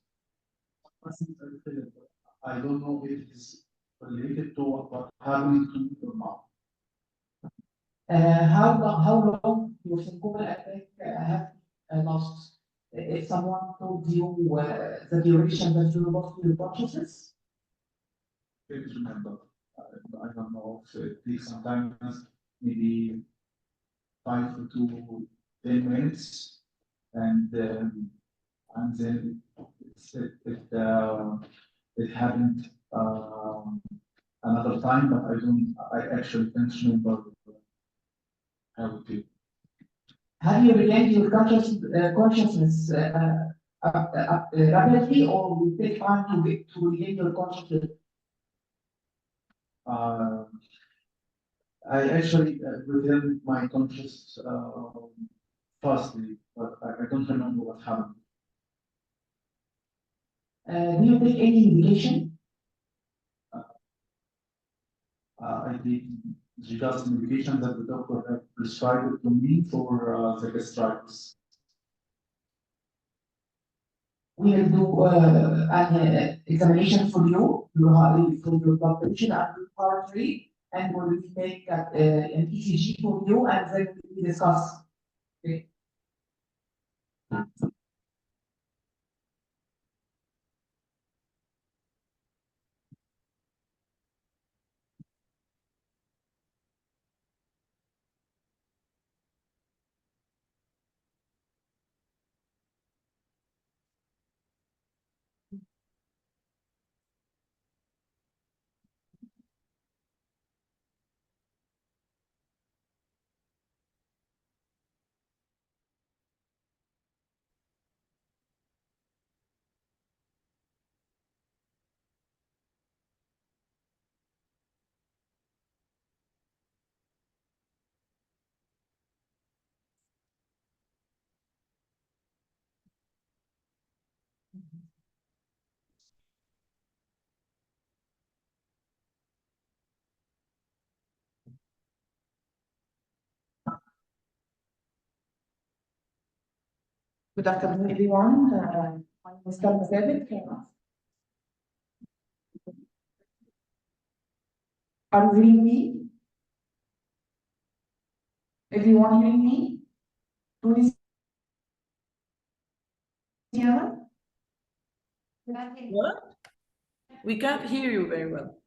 I don't know if it is related to what happened to me or not. How long your syncopal attack have lost? If someone told you the duration that you lost your consciousness? I can't remember. I don't know if it takes sometimes maybe 5 to 10 minutes, and then it happened another time, but I actually can't remember how to. Have you regained your consciousness rapidly, or will take time to regain your consciousness? I actually regained my conscious fastly, but I don't remember what happened. Do you take any medication? I take just medication that the doctor had prescribed to me for the gastritis. We will do an examination for you, for your blood pressure and your heart rate, and we will make an ECG for you, and then we discuss. Okay. Good afternoon, everyone. My name is Salma Sabit. Are you hearing me? Everyone hearing me? Please. What? We can't hear you very well.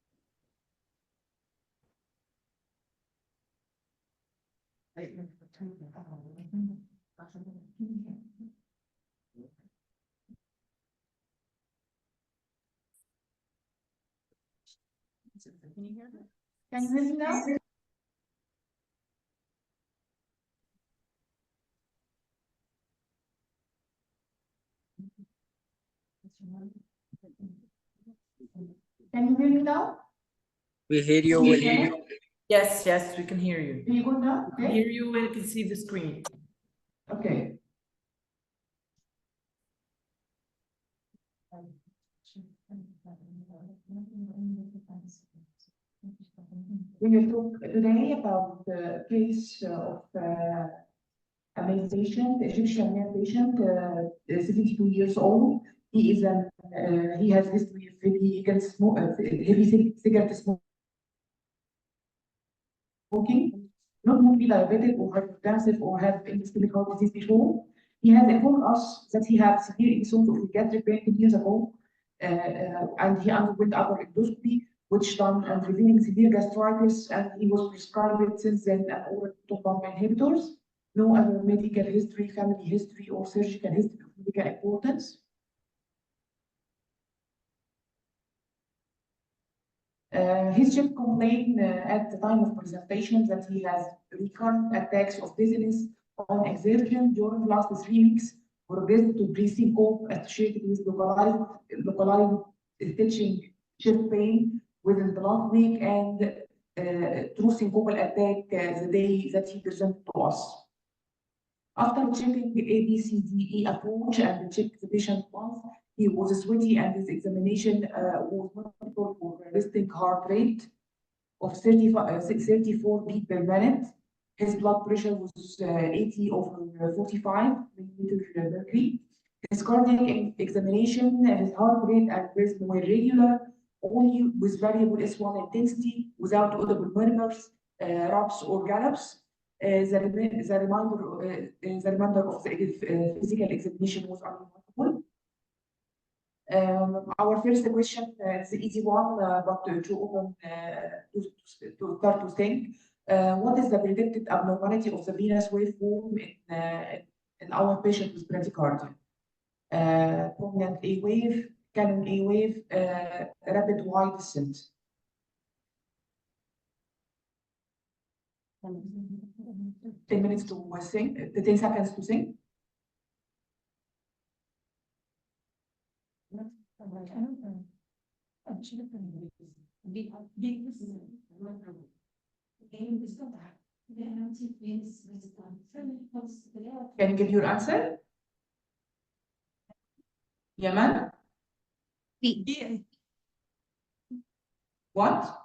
Can you hear me? Can you hear me now? Can you hear me now? We hear you well. Yes, yes, we can hear you. Can you go now? We Okay. hear you and can see the screen. Okay. We will talk today about the case of a male patient, Egyptian male patient, 72 years old. He is he has history of heavy cigarette smoking, not be diabetic or hypertensive or have ischemic heart disease before. He has informed us that he had severe episodes of pediatric pain 10 years ago, and he underwent upper endoscopy, which done and revealing severe gastritis, and he was prescribed since then an oral pump inhibitors. No other medical history, family history, or surgical history of medical importance. His chief complained at the time of presentation that he has recurrent attacks of dizziness on exertion during the last 3 weeks, progressed to breathing cough associated with localized stitching chest pain within the last week, and true syncopal attack the day that he presented to us. After checking the ABCDE approach and checked the patient pulse, he was sweaty, and his examination was monitored for resting heart rate of 34 beats per minute. His blood pressure was 80/45 millimeters mercury. His cardiac examination, his heart rate and rhythm were regular, only with variable S1 intensity, without audible murmurs, raps, or gallops. The remainder of the physical examination was unremarkable. Our first question is the easy one, but to open to start to think. What is the predicted abnormality of the venous waveform in our patient with bradycardia? Prominent A wave, canon A wave, rapid Y descent. 10 minutes to sing, 10 seconds to sing. Can you give your answer? Yaman? B. What?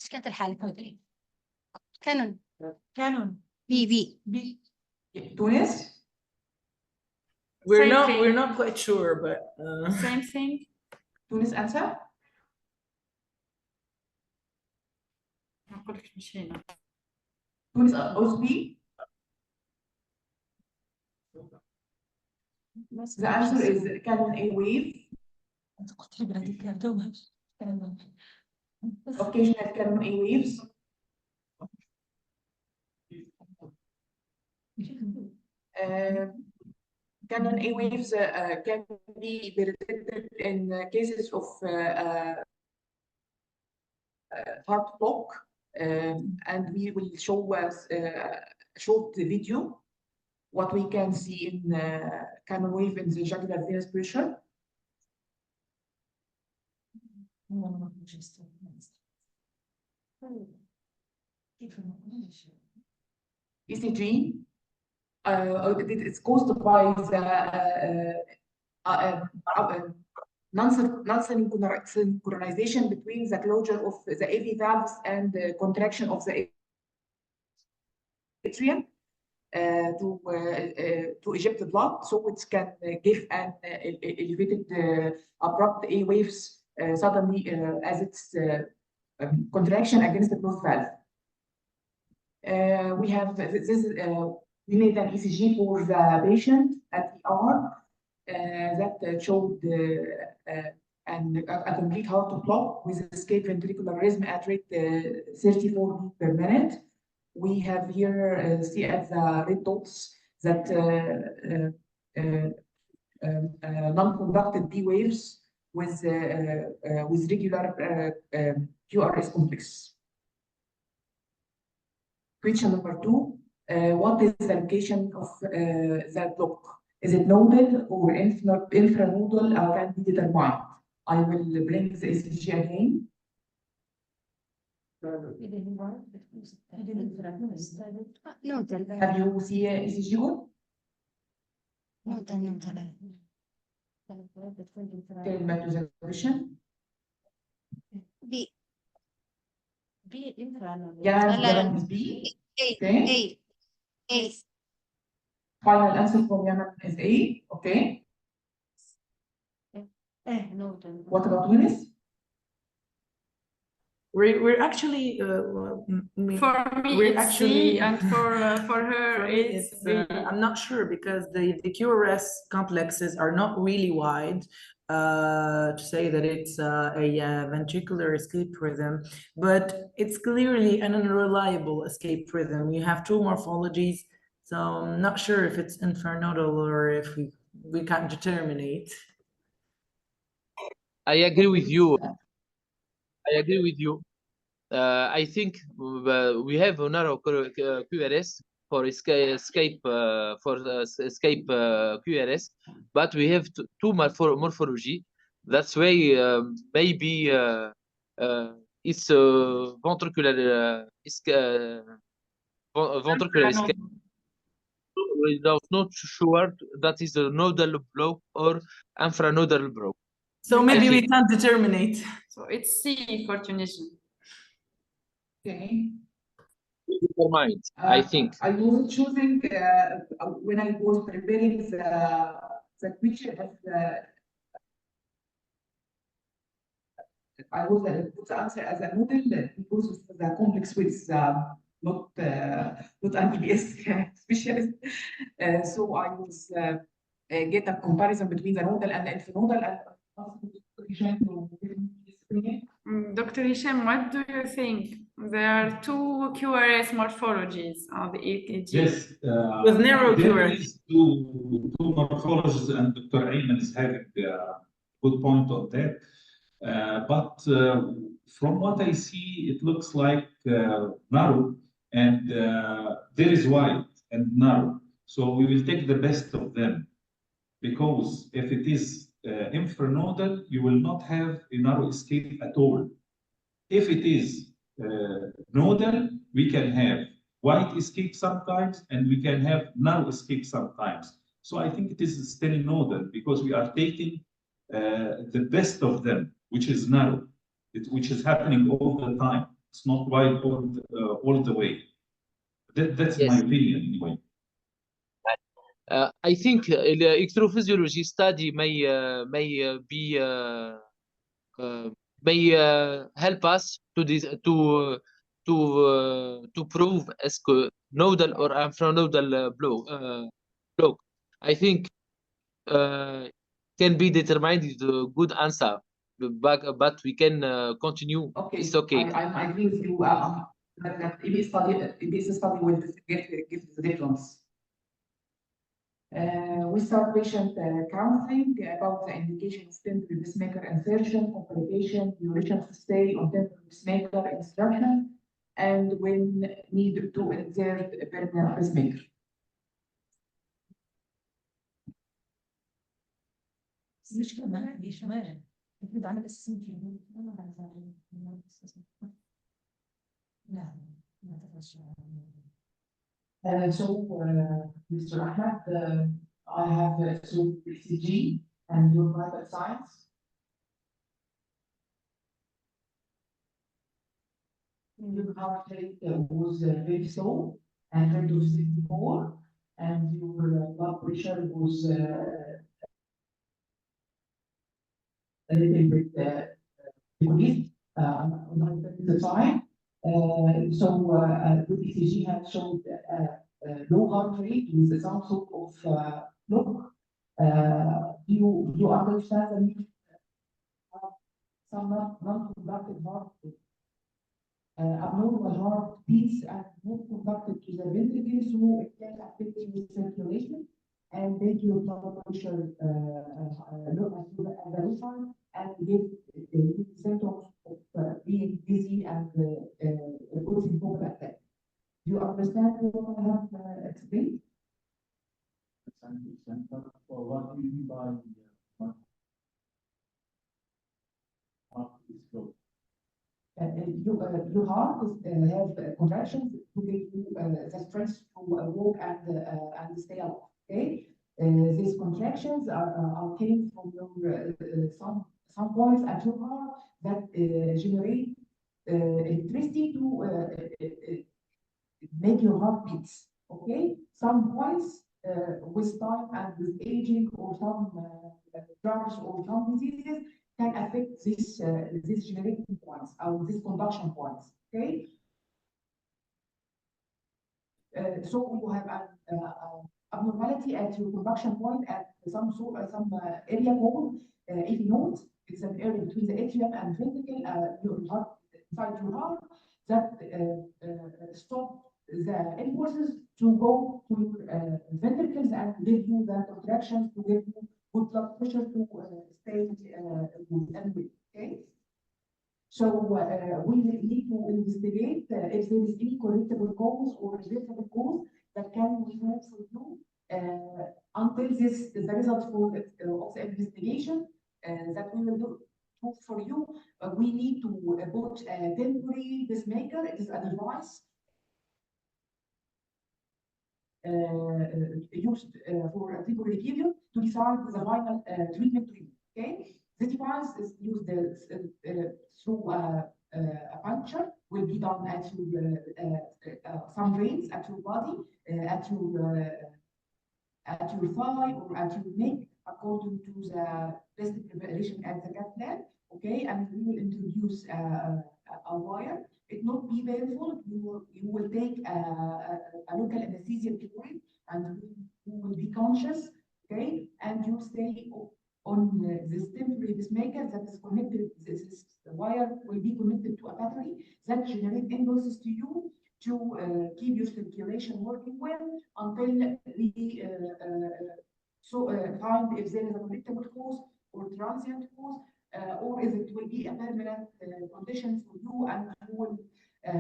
ايش كانت الحالة مدري كانون Canon. B. Tunis? We're not quite sure, but Same thing. Tunis answer? نقول لك مشينا. Tunis also B? The answer is canon A wave. Occasional canon A waves. Canon A waves can be detected in cases of heart block, and we will show us a short video what we can see in canon wave in the jugular venous pressure. ECG, it's caused by the non-synchronization between the closure of the AV valves and the contraction of the atrium to eject the blood, so it can give an elevated abrupt A waves suddenly as its contraction against the closed valve. We have this. We made an ECG for the patient at ER that showed a complete heart block with escape ventricular rhythm at rate 34 beats per minute. We have here see at the red dots that non-conducted B waves with regular QRS complex. Question number 2, what is the location of that block? Is it nodal or infranodal or can be determined? I will bring the ECG again. Have you seen ECG good? Tell me to the question. B. Yaman is B. Okay. A. Final answer from Yaman is A. Okay. What about Tunis? we're actually For me, we're it's actually C, and for her, for me, it's B. I'm not sure because the QRS complexes are not really wide to say that it's a ventricular escape rhythm, but it's clearly an unreliable escape rhythm. You have two morphologies, so I'm not sure if it's infranodal or if we can't determine it. I agree with you. I think we have a narrow QRS for escape QRS, but we have two morphology. That's why maybe it's ventricular escape. We're not sure that is a nodal block or infranodal block. So maybe we can't determine it. So it's C for Tunisian. Okay. Determined, I think. I was choosing when I was preparing the question as I was put the answer as a model because of the complex with not an EBS specialist. So I was get a comparison between the nodal and the infranodal and Dr. Hisham, what do you think? There are two QRS morphologies on the EKG. Yes, with narrow there QRS. is two morphologies, and Dr. Ayman is having a good point on that. But from what I see, it looks like narrow, and there is wide and narrow. So we will take the best of them, because if it is infranodal, you will not have a narrow escape at all. If it is nodal, we can have wide escape sometimes, and we can have narrow escape sometimes. So I think it is still nodal, because we are taking the best of them, which is narrow, which is happening all the time. It's not wide all the way. That's my opinion, anyway. I think the electrophysiology study may help us to prove as nodal or infranodal block. I think can be determined is a good answer, but we can continue. Okay, It's okay. I agree with you. That EBS study will give the difference. We start patient counseling about the indication of temporary pacemaker insertion, complication, duration of stay on temporary pacemaker instruction, and when need to insert a permanent pacemaker. مش كمان ليش ما المفروض عمل اسسمنت لا ما تفرش. So, Mr. Ahmed, I have so ECG and your private science. Your heart rate was very slow and 164, and your blood pressure was a little bit decreased on the time. So the ECG had showed low heart rate with some sort of block. Do you understand the need of some non-conductive heart rate? Abnormal heart beats and not conducted to the ventricles, so it can affect your circulation and make your blood pressure look at the low side and give symptoms of being dizzy and causing vocal attack. Do you understand what I have explained? For what do you mean by heart is slow? Your heart have contractions to give you the strength to walk and stay alive. Okay, these contractions are came from your some points at your heart that generate electricity to make your heart beats. Okay, some points with time and with aging or some drugs or some diseases can affect this generating points or these conduction points. Okay, so you have an abnormality at your conduction point at some area called AV node. It's an area between the atrium and ventricle, your heart, inside your heart, that stop the impulses to go to your ventricles and give you the contractions to give you good blood pressure to stay good and weak. Okay. So we need to investigate if there is any correctable cause or reversible cause that can be moved for you until the result of the investigation that we will do for you. We need to put a temporary pacemaker. It is a device used for a temporary period to decide the final treatment to you. Okay, the device is used through a puncture, will be done at your some veins at your body, at your thigh or at your neck, according to the plastic preparation at the cath lab. Okay, and we will introduce a wire. It not be painful. You will take a local anesthesia period, and you will be conscious. Okay, and you stay on this temporary pacemaker that is connected. This wire will be connected to a battery that generates impulses to you to keep your circulation working well until we find if there is a predictable cause or transient cause or if it will be a permanent condition for you and you will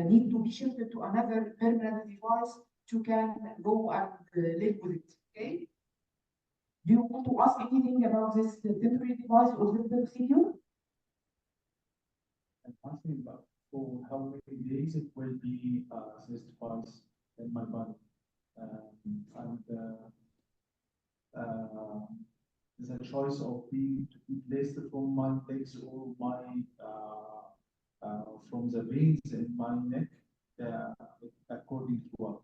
need to be shifted to another permanent device to can go and live with it. Okay. Do you want to ask anything about this temporary device or this procedure? And one thing about for how many days it will be this device in my body. The choice of being to be placed from my legs or my from the veins in my neck, according to what?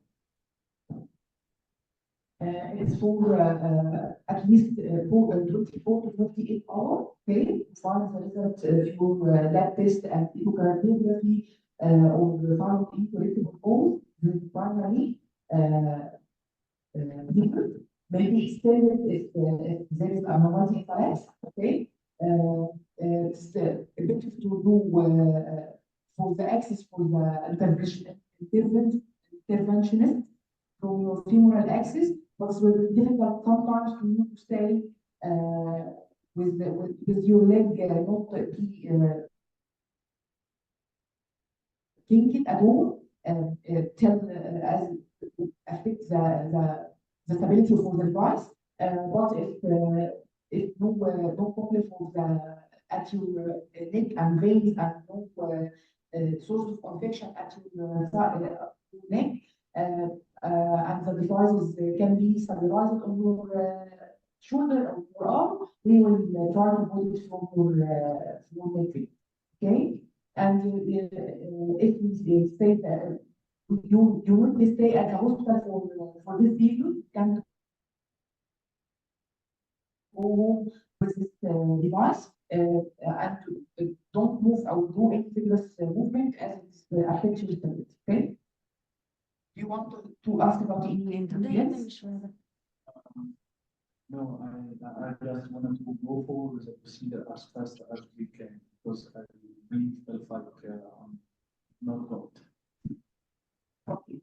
It's for at least 24 to 48 hours, okay, to find the result of your lab test and echocardiography or found incorrectable cause, the primary different, maybe extended if there is anomaly collapse, okay. It's better to do for the access for the interventionist from your femoral axis, but it's very difficult sometimes for you to stay with your leg not kinked at all, till as affect the stability for the device. But if no problem for the at your neck and veins and no source of infection at your neck, and the devices can be stabilized on your shoulder or your arm, we will try to put it from your neck. Okay, and if we say that you will stay at a hospital for this period, can go home with this device and don't move or do any vigorous movement as it affects your stability. Okay. Do you want to ask about any ingredients? No, I just wanted to go forward with the procedure as fast as we can because I really felt like I'm not good. Okay.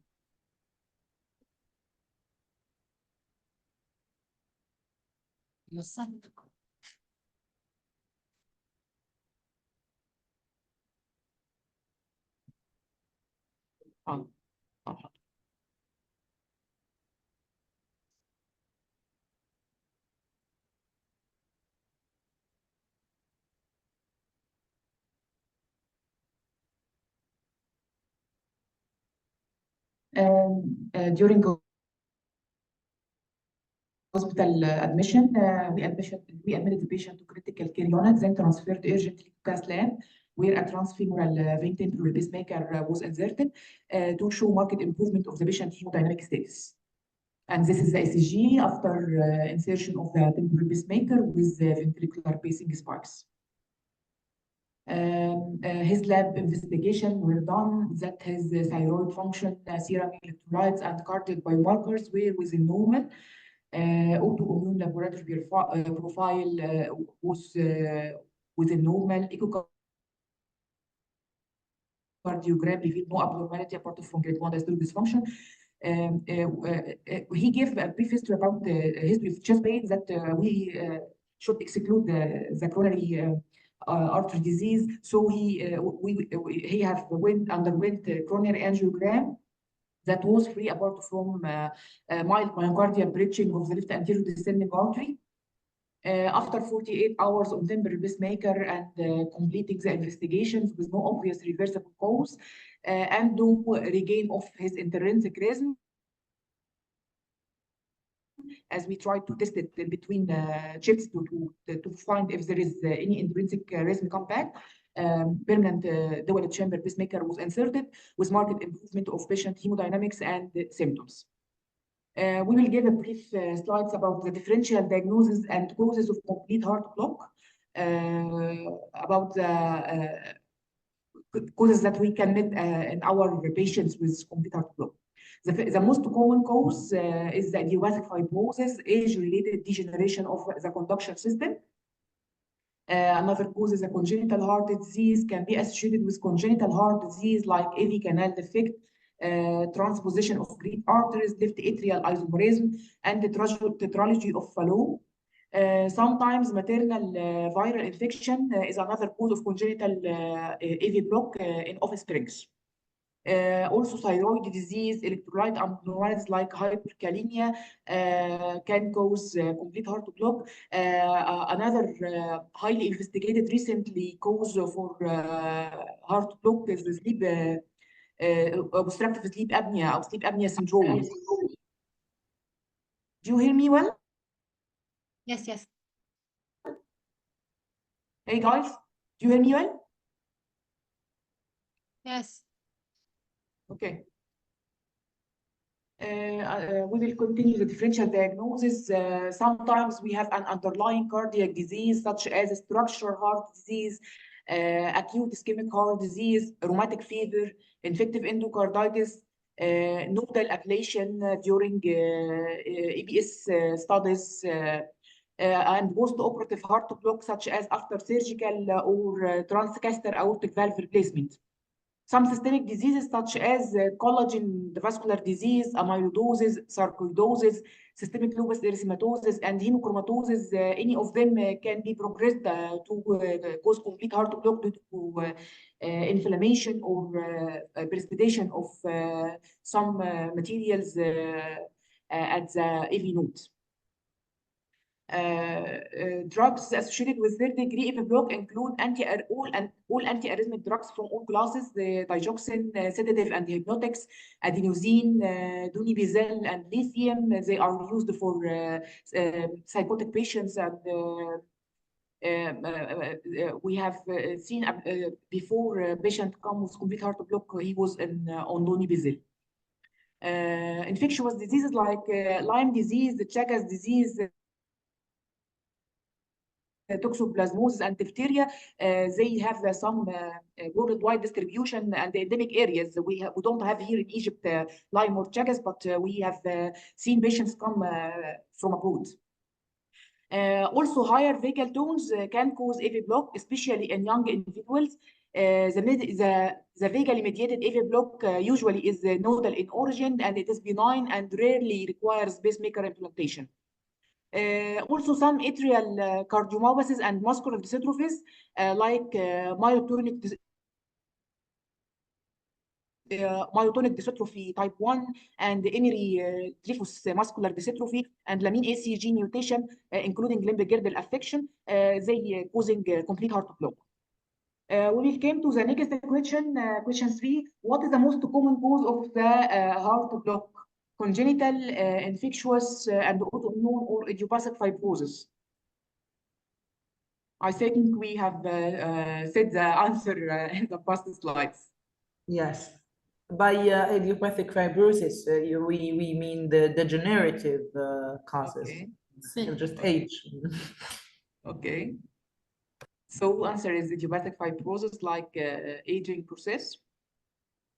During hospital admission, we admitted the patient to critical care unit, then transferred urgently to cath lab, where a transfemoral vein temporary pacemaker was inserted to show marked improvement of the patient hemodynamic status. And this is the ECG after insertion of the temporary pacemaker with ventricular pacing spikes. His lab investigation were done that his thyroid function, serum electrolytes, and cardiac biomarkers were within normal. Autoimmune laboratory profile was within normal. Echocardiogram revealed no abnormality apart from grade 1 diastolic dysfunction. He gave a brief history about the history of chest pain that we should exclude the coronary artery disease. So he underwent coronary angiogram that was free apart from mild myocardial breaching of the left anterior descending artery. After 48 hours on temporary pacemaker and completing the investigations with no obvious reversible cause and no regain of his intrinsic rhythm, as we tried to test it in between shifts to find if there is any intrinsic rhythm come back. Permanent dual chamber pacemaker was inserted with marked improvement of patient hemodynamics and symptoms. We will give a brief slides about the differential diagnosis and causes of complete heart block, about the causes that we can meet in our patients with complete heart block. The most common cause is the idiopathic fibrosis, age-related degeneration of the conduction system. Another cause is a congenital heart disease, can be associated with congenital heart disease like AV canal defect, transposition of great arteries, left atrial isomerism, and the tetralogy of Fallot. Sometimes maternal viral infection is another cause of congenital AV block in offsprings. Also, thyroid disease, electrolyte abnormalities like hyperkalemia can cause complete heart block. Another highly investigated recently cause for heart block is the sleep obstructive sleep apnea or sleep apnea syndrome. Do you hear me well? Yes, yes. Hey guys, do you hear me well? Yes. Okay. We will continue the differential diagnosis. Sometimes we have an underlying cardiac disease such as structural heart disease, acute ischemic heart disease, rheumatic fever, infective endocarditis, nodal ablation during EBS studies, and post-operative heart block such as after surgical or transcatheter aortic valve replacement. Some systemic diseases such as collagen vascular disease, amyloidosis, sarcoidosis, systemic lupus erythematosus, and hemochromatosis, any of them can be progressed to cause complete heart block due to inflammation or precipitation of some materials at the AV node. Drugs associated with third-degree AV block include all antiarrhythmic drugs from all classes: the digoxin, sedative and hypnotics, adenosine, donepezil, and lithium. They are used for psychotic patients, and we have seen before a patient come with complete heart block, he was on donepezil. Infectious diseases like Lyme disease, the Chagas disease, toxoplasmosis and diphtheria, they have some worldwide distribution and endemic areas. We don't have here in Egypt Lyme or Chagas, but we have seen patients come from abroad. Also, higher vagal tones can cause AV block, especially in young individuals. The vagally mediated AV block usually is nodal in origin, and it is benign and rarely requires pacemaker implantation. Also, some atrial cardiomyopathies and muscular dystrophies like myotonic dystrophy type 1 and Emery-Dreifuss muscular dystrophy and lamine ACG mutation, including limb-girdle affection, they causing complete heart block. We will come to the next question, question 3. What is the most common cause of the heart block? Congenital, infectious, and autoimmune or idiopathic fibrosis? I think we have said the answer in the past slides. Yes. By idiopathic fibrosis, we mean the degenerative causes. Okay. Just age. Okay. So answer is idiopathic fibrosis, like aging process.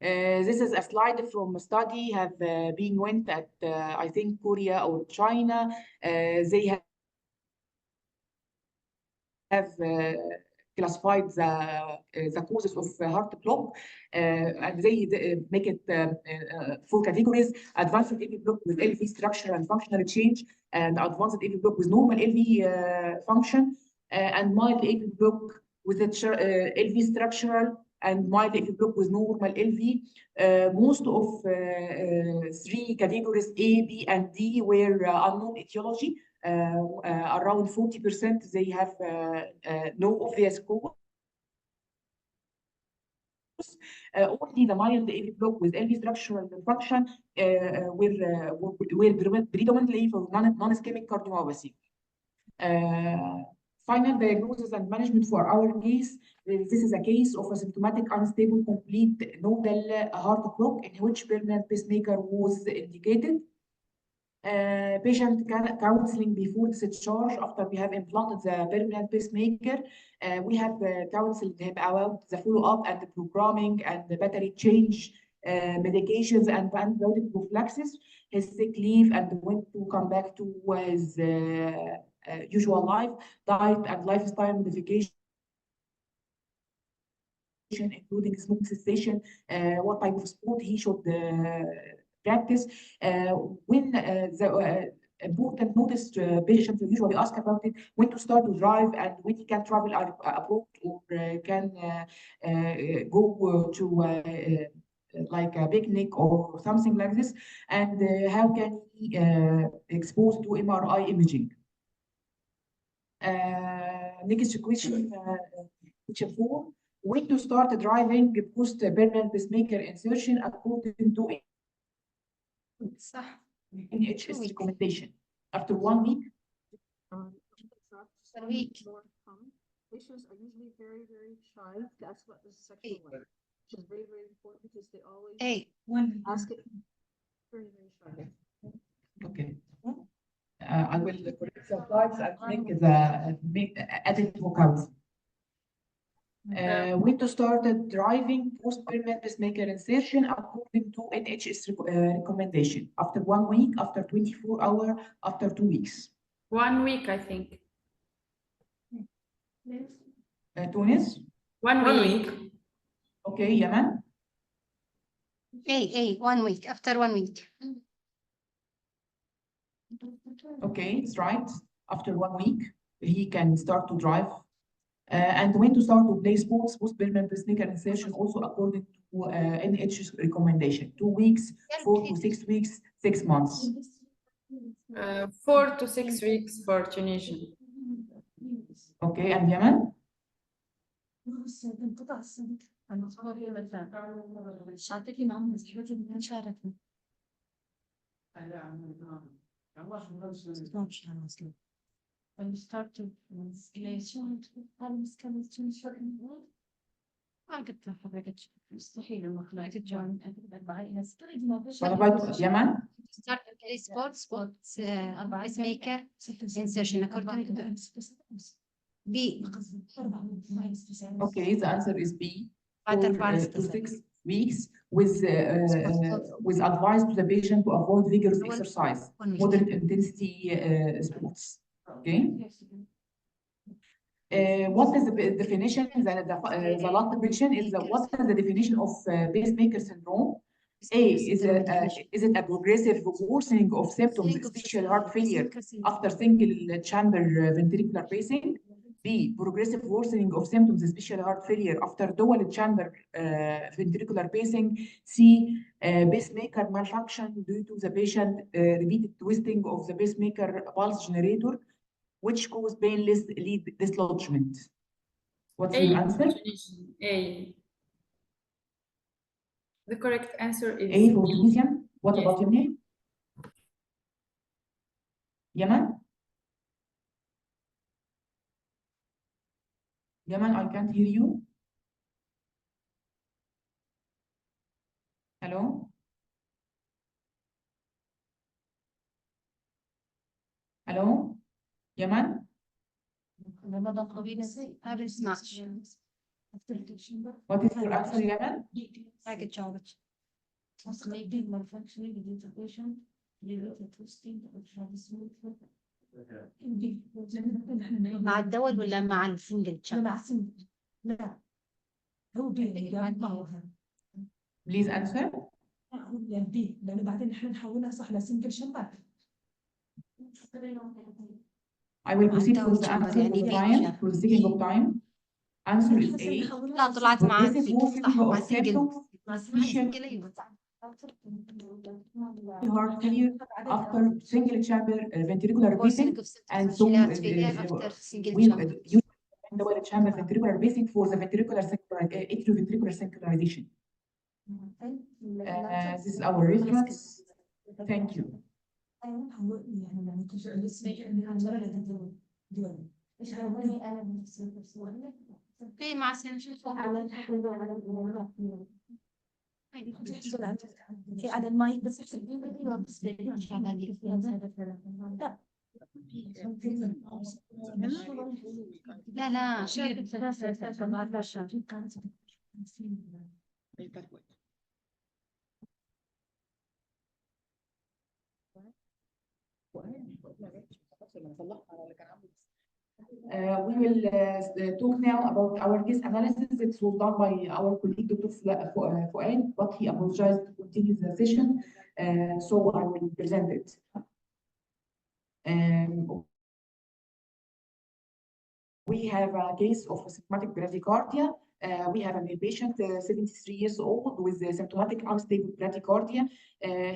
This is a slide from a study have been went at I think Korea or China. They have classified the causes of heart block, and they make it 4 categories: advanced AV block with LV structural and functional change, and advanced AV block with normal LV function, and mild AV block with LV structural and mild AV block with normal LV. Most of 3 categories A, B, and D were unknown etiology. Around 40% they have no obvious cause. Only the mild AV block with LV structural function were predominantly for non-ischemic cardiomyopathy. Final diagnosis and management for our case. This is a case of a symptomatic unstable complete nodal heart block in which permanent pacemaker was indicated. Patient counseling before discharge after we have implanted the permanent pacemaker. We have counseled him about the follow-up and the programming and the battery change, medications and antibiotic prophylaxis, his sick leave, and when to come back to his usual life, diet and lifestyle modification, including smoke cessation, what type of sport he should practice. When important notice patients usually ask about it, when to start to drive and when he can travel abroad or can go to like a picnic or something like this, and how can he expose to MRI imaging. Next question, question 4. When to start driving post permanent pacemaker insertion according to NHS recommendation? After 1 week? A week. Patients are usually very, very shy to ask about the sexual life, which is very, very important because they always ask it very, very shy. Okay. I will correct the slides and make edit vocabs. When to start driving post permanent pacemaker insertion according to NHS recommendation? After 1 week, after 24 hours, after 2 weeks? 1 week, I think. Tunis? 1 week. Okay, Yaman? 1 week, after 1 week. Okay, it's right. After 1 week, he can start to drive. And when to start to play sports, post permanent pacemaker insertion, also according to NHS recommendation? 2 weeks, 4 to 6 weeks, 6 months. 4 to 6 weeks for Tunisian. Okay, and Yemen? When you start to installation, قلت حضرتك مستحيل المخلوقات تجون. What about Yemen? Start to play sports, pacemaker insertion according to B. Okay, the answer is B. 4 to 6 weeks with advice to the patient to avoid vigorous exercise, moderate intensity sports. Okay. What is the definition? The last question is what is the definition of pacemaker syndrome? A, is it a progressive worsening of symptoms, especially heart failure, after single chamber ventricular pacing? B, progressive worsening of symptoms, especially heart failure, after dual chamber ventricular pacing. C, pacemaker malfunction due to the patient repeated twisting of the pacemaker pulse generator, which cause painless lead dislodgement. What's your answer? A. The correct answer is A for Tunisian. What about your name? Yemen? Yemen, I can't hear you. Hello? Hello? Yemen? What is your answer, Yemen? مع الدول ولا مع السنجل؟ مع السنجل. لا هو Please answer. هو بي لأنه بعدين نحن نحولها صح لسنجل شمبر. I will proceed for the answer for time, for the taking of time. Answer is A. لا طلعت مع Progressive worsening of symptoms, especially heart failure after single chamber ventricular pacing, and so double chamber ventricular pacing for the ventricular atrioventricular synchronization. This is our reference. Thank you. في مع في على المايك بس لا لا We will talk now about our case analysis. It was done by our colleague, Dr. Fuad, but he apologized to continue the session, so I will present it. we have a case of symptomatic bradycardia. We have a male patient, 73 years old, with symptomatic unstable bradycardia.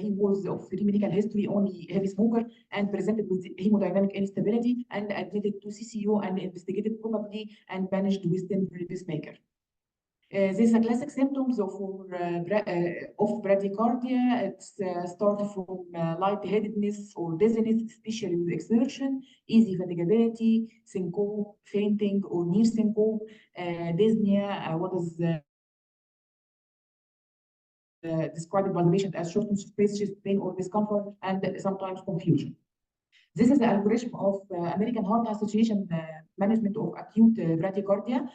He was of free medical history, only heavy smoker, and presented with hemodynamic instability, and admitted to CCU and investigated probably and managed with temporary pacemaker. These are classic symptoms of bradycardia. It's start from lightheadedness or dizziness, especially with exertion, easy fatigability, syncope, fainting or near syncope, dyspnea, what is described by the patient as shortness of breath, chest pain or discomfort, and sometimes confusion. This is the algorithm of American Heart Association management of acute bradycardia.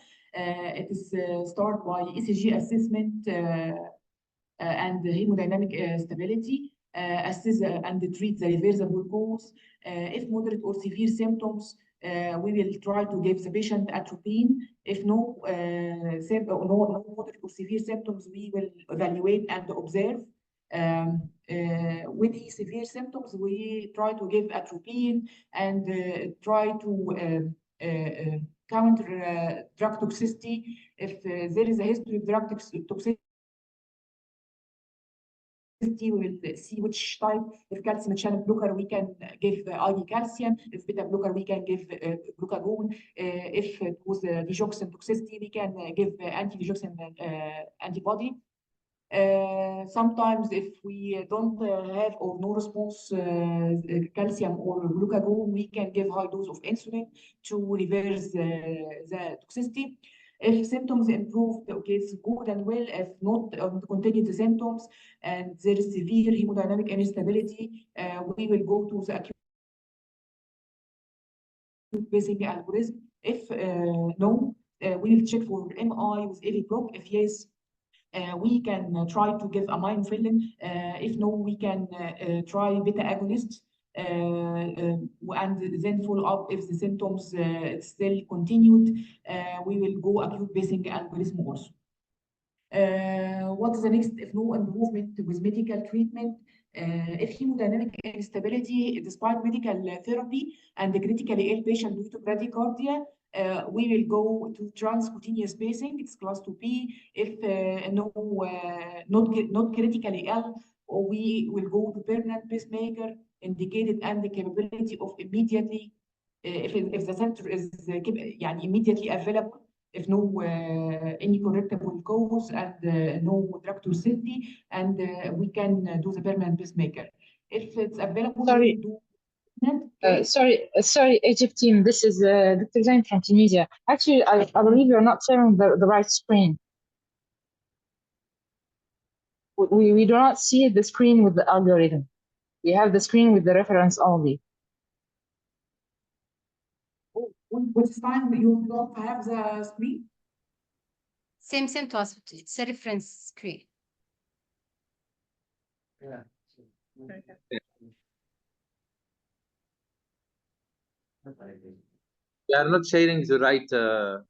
It is started by ECG assessment and hemodynamic stability, assess and treat the reversible cause. If moderate or severe symptoms, we will try to give the patient atropine. If no moderate or severe symptoms, we will evaluate and observe. With the severe symptoms, we try to give atropine and try to counter drug toxicity. If there is a history of drug toxicity, we will see which type. If calcium channel blocker, we can give IV calcium. If beta blocker, we can give glucagon. If it was digoxin toxicity, we can give anti-digoxin antibody. Sometimes if we don't have or no response calcium or glucagon, we can give high dose of insulin to reverse the toxicity. If symptoms improved, okay, it's good and well. If not, continue the symptoms and there is severe hemodynamic instability, we will go to the acute pacing algorithm. If no, we will check for MI with AV block. If yes, we can try to give aminophylline. If no, we can try beta agonists and then follow up. If the symptoms still continued, we will go acute pacing algorithm also. What is the next if no improvement with medical treatment? If hemodynamic instability despite medical therapy and the critically ill patient due to bradycardia, we will go to transcutaneous pacing. It's class 2B. If not critically ill, we will go to permanent pacemaker indicated and the capability of immediately if the center is immediately available. If no any correctable cause and no drug toxicity, and we can do the permanent pacemaker. If it's available, sorry. we do Sorry, Egypt team. This is Dr. Zain from Tunisia. Actually, I believe you're not sharing the right screen. We do not see the screen with the algorithm. We have the screen with the reference only. Which time you don't have the screen? Same to us. It's a reference screen. Yeah. We are not sharing the right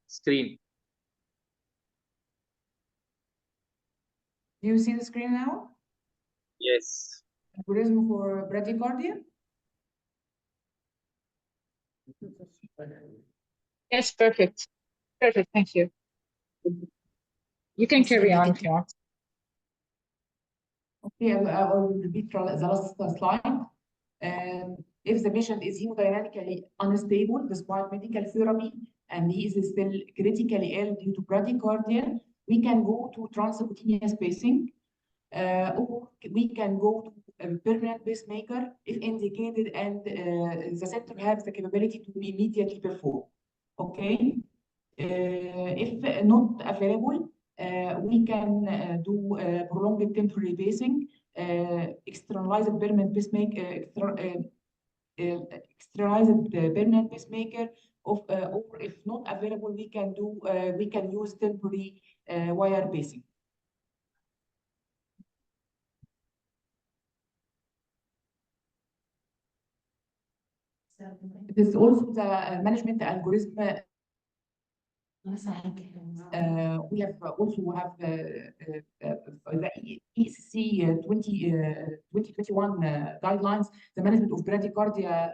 screen. Do you see the screen now? Yes. Algorithm for bradycardia? Yes, perfect. Perfect, thank you. You can carry on if you want. Okay, I will repeat the last slide. If the patient is hemodynamically unstable despite medical therapy and he is still critically ill due to bradycardia, we can go to transcutaneous pacing, or we can go to a permanent pacemaker if indicated and the center has the capability to immediately perform. Okay, if not available, we can do prolonged temporary pacing, externalized permanent pacemaker, externalized permanent pacemaker, or if not available, we can use temporary wire pacing. It is also the management algorithm. We have also have the ECC 2021 guidelines, the management of bradycardia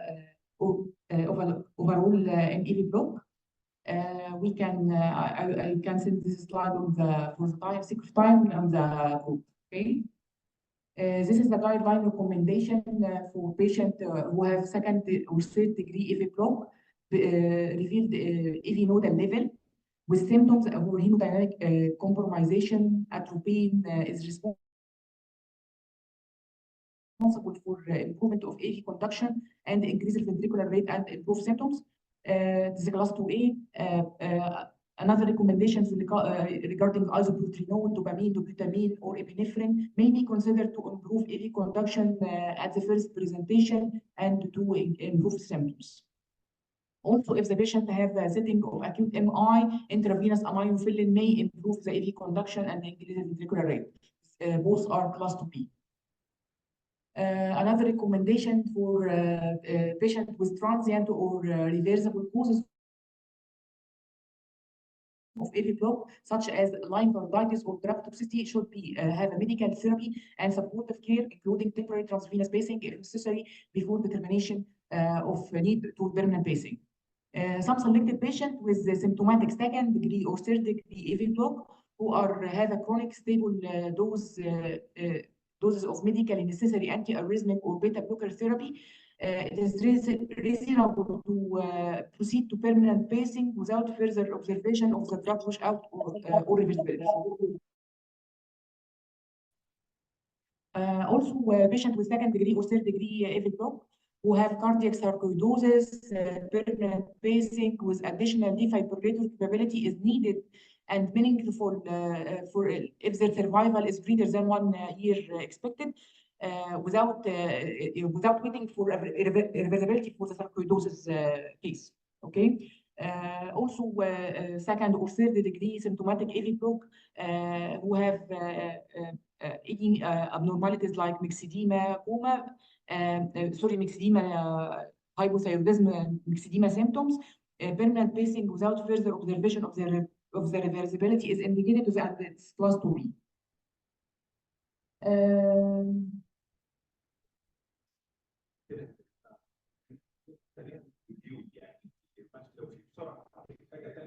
overall MEV block. We can I can send this slide on the for the time secret time on the group. Okay. This is the guideline recommendation for patients who have second or third degree AV block, revealed AV nodal level with symptoms of hemodynamic compromisation. Atropine is responsible for improvement of AV conduction and increase ventricular rate and improve symptoms. This is class 2A. Another recommendations regarding isobutyrenol, dopamine, dobutamine, or epinephrine may be considered to improve AV conduction at the first presentation and to improve symptoms. Also, if the patient have a setting of acute MI, intravenous aminophylline may improve the AV conduction and increase the ventricular rate. Both are class 2B. Another recommendation for patients with transient or reversible causes of AV block, such as Lyme carditis or drug toxicity, should be have a medical therapy and supportive care, including temporary transvenous pacing if necessary before determination of need to permanent pacing. Some selected patients with symptomatic second degree or third degree AV block who have a chronic stable doses of medically necessary antiarrhythmic or beta blocker therapy, it is reasonable to proceed to permanent pacing without further observation of the drug washout or reversibility. Also, patients with second degree or third degree AV block who have cardiac sarcoidosis, permanent pacing with additional defibrillator capability is needed and meaningful for if their survival is greater than 1 year expected, without waiting for irreversibility for the sarcoidosis case. Okay. Also, second or third degree symptomatic AV block who have any abnormalities like myxedema, coma, myxedema, hypothyroidism, myxedema symptoms, permanent pacing without further observation of the reversibility is indicated as it's class 2B.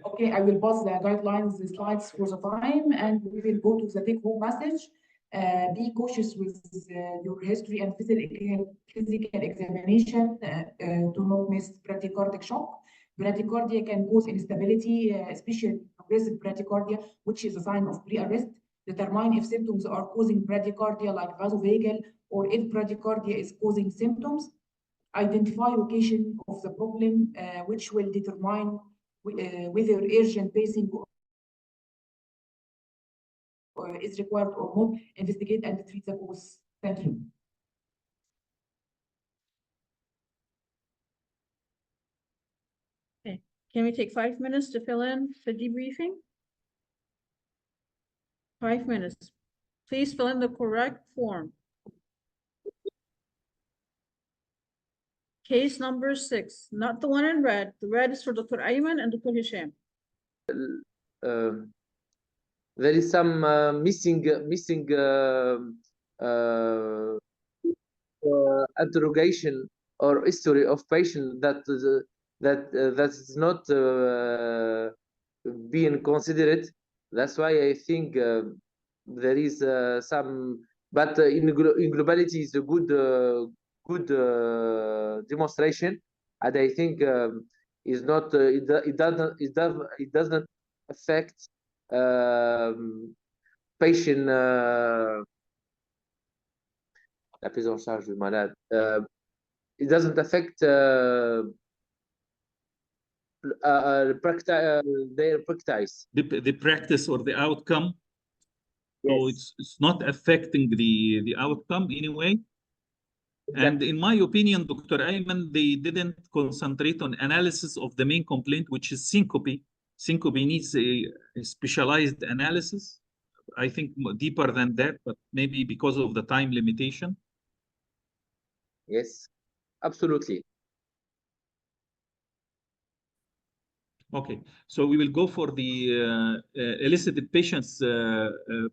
Okay, I will pause the guidelines, the slides for the time, and we will go to the take-home message. Be cautious with your history and physical examination to not miss bradycardic shock. Bradycardia can cause instability, especially progressive bradycardia, which is a sign of pre-arrest. Determine if symptoms are causing bradycardia like vasovagal, or if bradycardia is causing symptoms. Identify location of the problem, which will determine whether urgent pacing is required or not. Investigate and treat the cause. Thank you. Okay, can we take 5 minutes to fill in the debriefing? 5 minutes. Please fill in the correct form. Case number 6, not the one in red. The red is for Dr. Ayman and Dr. Hisham. There is some missing interrogation or history of patient that is not being considered. That's why I think there is some, but in globality is a good demonstration, and I think is not it doesn't affect patient la prise en charge du malade. It doesn't affect their practice. The practice or the outcome. Yes. So it's not affecting the outcome anyway. And in my opinion, Dr. Ayman, they didn't concentrate on analysis of the main complaint, which is syncope. Syncope needs a specialized analysis. I think deeper than that, but maybe because of the time limitation. Yes, absolutely. Okay, so we will go for the elicited patients'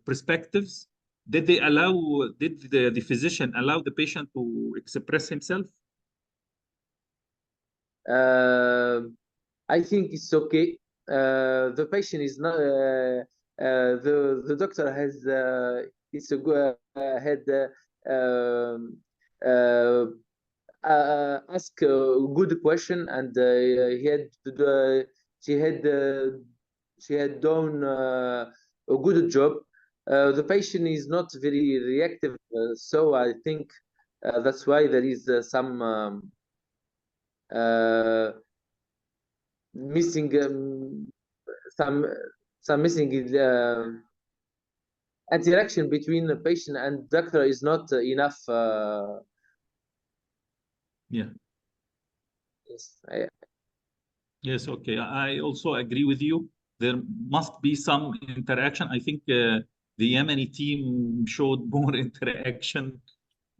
perspectives. Did the physician allow the patient to express himself? I think it's okay. the patient is not the doctor has it's a had ask a good question, and he had she had done a good job. The patient is not very reactive, so I think that's why there is some missing some missing interaction between the patient and doctor is not enough. Yeah. Yes, Yes, okay. I also agree with you. There must be some interaction. I think the Yemeni team showed more interaction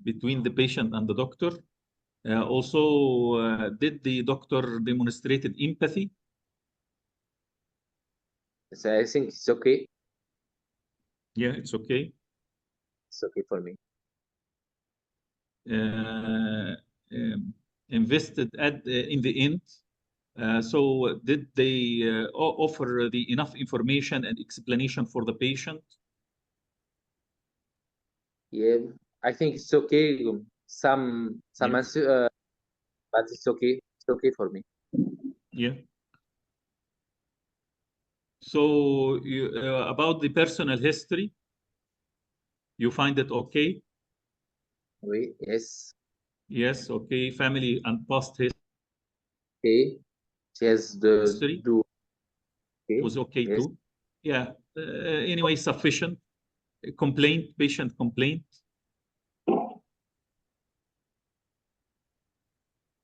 between the patient and the doctor. Also, did the doctor demonstrated empathy? so I think it's okay. Yeah, it's okay. It's okay for me. Invested in the end. So did they offer the enough information and explanation for the patient? Yeah, I think it's okay. Some Yes. answer, but it's okay. It's okay for me. Yeah. So you, about the personal history, you find it okay? Oui, yes. Yes, okay. Family and past history. Okay. She has the History. do. Okay. It was okay Yes. too. Yeah. Anyway, sufficient. Complaint, patient complaint.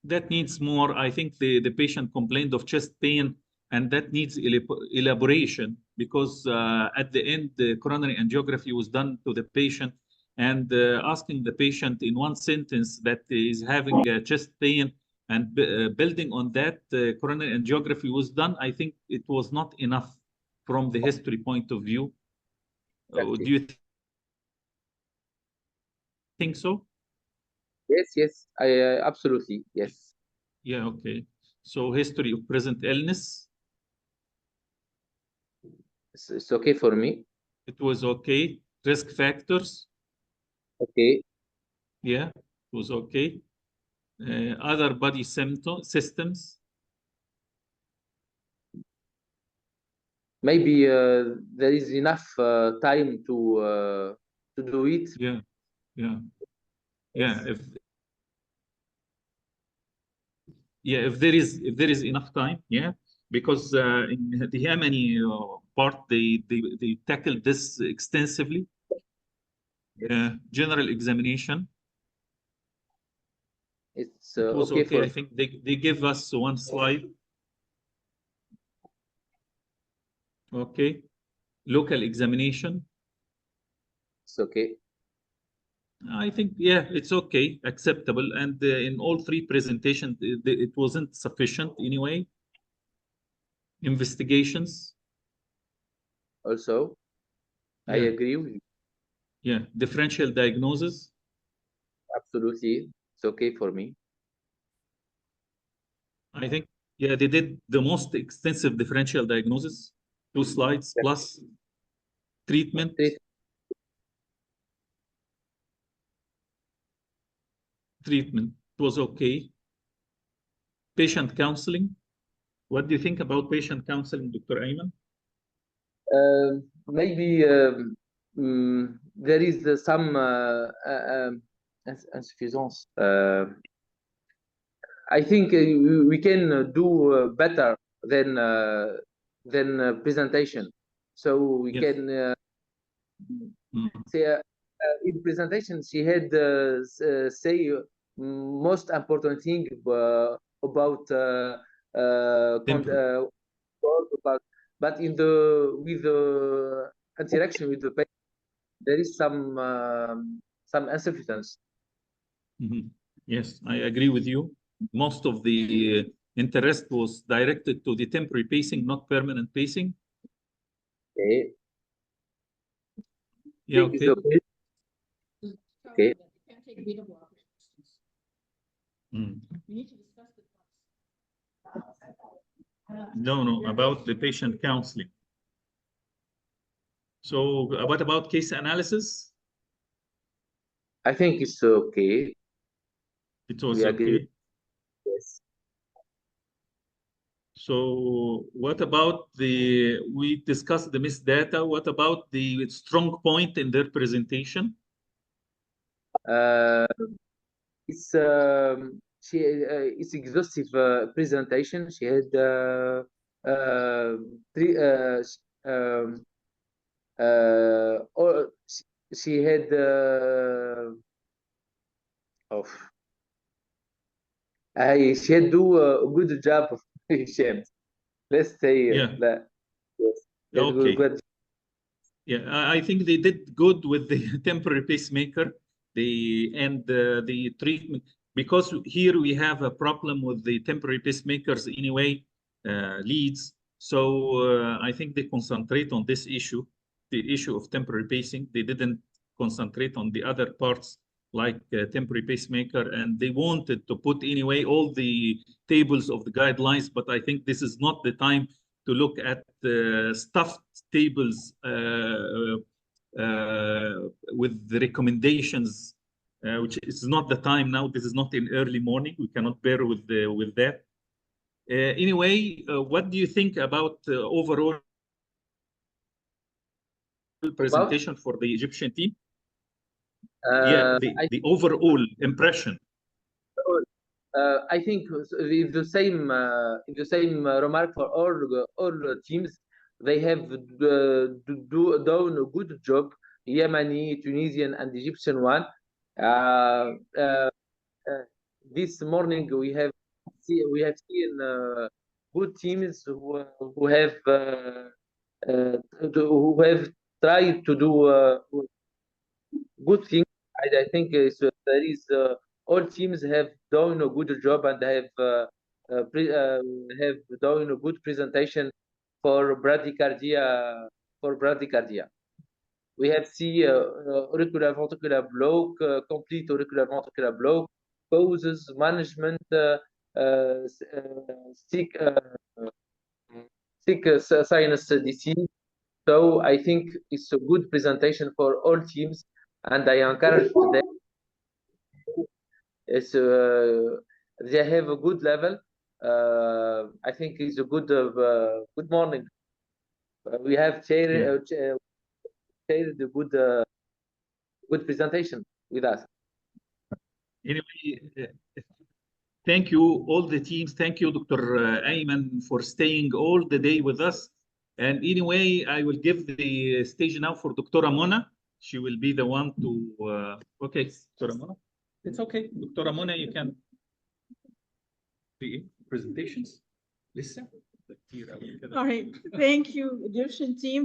That needs more. I think the patient complained of chest pain, and that needs elaboration because at the end, the coronary angiography was done to the patient, and asking the patient in one sentence that is having chest pain and building on that, coronary angiography was done. I think it was not enough from the history point of view. Do you think so? Yes, yes. I absolutely yes. Yeah, okay. So history of present illness. It's okay for me. It was okay. Risk factors. Okay. Yeah, it was okay. Other body systems. Maybe there is enough time to do it. Yeah, yeah, yeah. If there is enough time, yeah, because in the Yemeni part they tackled this extensively. General examination. It's It was okay okay. for I think they give us one slide. Okay. Local examination. It's okay. I think, yeah, it's okay, acceptable. And in all three presentations, it wasn't sufficient anyway. Investigations. Also, I Yeah. agree with you. Yeah. Differential diagnosis. Absolutely. It's okay for me. I think, yeah, they did the most extensive differential diagnosis, 2 slides plus treatment. Treatment was okay. Patient counseling. What do you think about patient counseling, Dr. Ayman? Maybe there is some insuffisance. I think we can do better than presentation. So we can say in presentation she had say most important thing about but in the with the interaction with the patient there is some insufficiency. Yes, I agree with you. Most of the interest was directed to the temporary pacing, not permanent pacing. Okay. Yeah, okay. Okay. No, about the patient counseling. So what about case analysis? I think it's okay. It was We agree. okay. Yes. So what about we discussed the missed data. What about the strong point in their presentation? It's exhaustive presentation. She had three or she had she had do a good job of Hisham. Let's say Yeah. that. Yes. Okay. Good. Yeah, I think they did good with the temporary pacemaker. The treatment, because here we have a problem with the temporary pacemakers anyway, leads. So I think they concentrate on this issue, the issue of temporary pacing. They didn't concentrate on the other parts like temporary pacemaker, and they wanted to put anyway all the tables of the guidelines, but I think this is not the time to look at stuffed tables with the recommendations, which is not the time now. This is not in early morning. We cannot bear with that. Anyway, what do you think about overall presentation for the Egyptian team? Yeah, the overall impression. I think if the same remark for all teams. They have done a good job. Yemeni, Tunisian, and Egyptian one. This morning we have seen good teams who have tried to do good things. I think there is all teams have done a good job and have done a good presentation for bradycardia. We have seen auricular ventricular block, complete auricular ventricular block, causes, management, sick sinus disease. So I think it's a good presentation for all teams, and I encourage them. They have a good level. I think it's a good morning. We have shared the good presentation with us. Anyway, thank you all the teams. Thank you, Dr. Ayman, for staying all the day with us. And anyway, I will give the stage now for Dr. Mona. She will be the one to. Okay, Dr. Mona. It's okay, Dr. Mona. You can. The presentations. Listen. All right. Thank you, Egyptian team.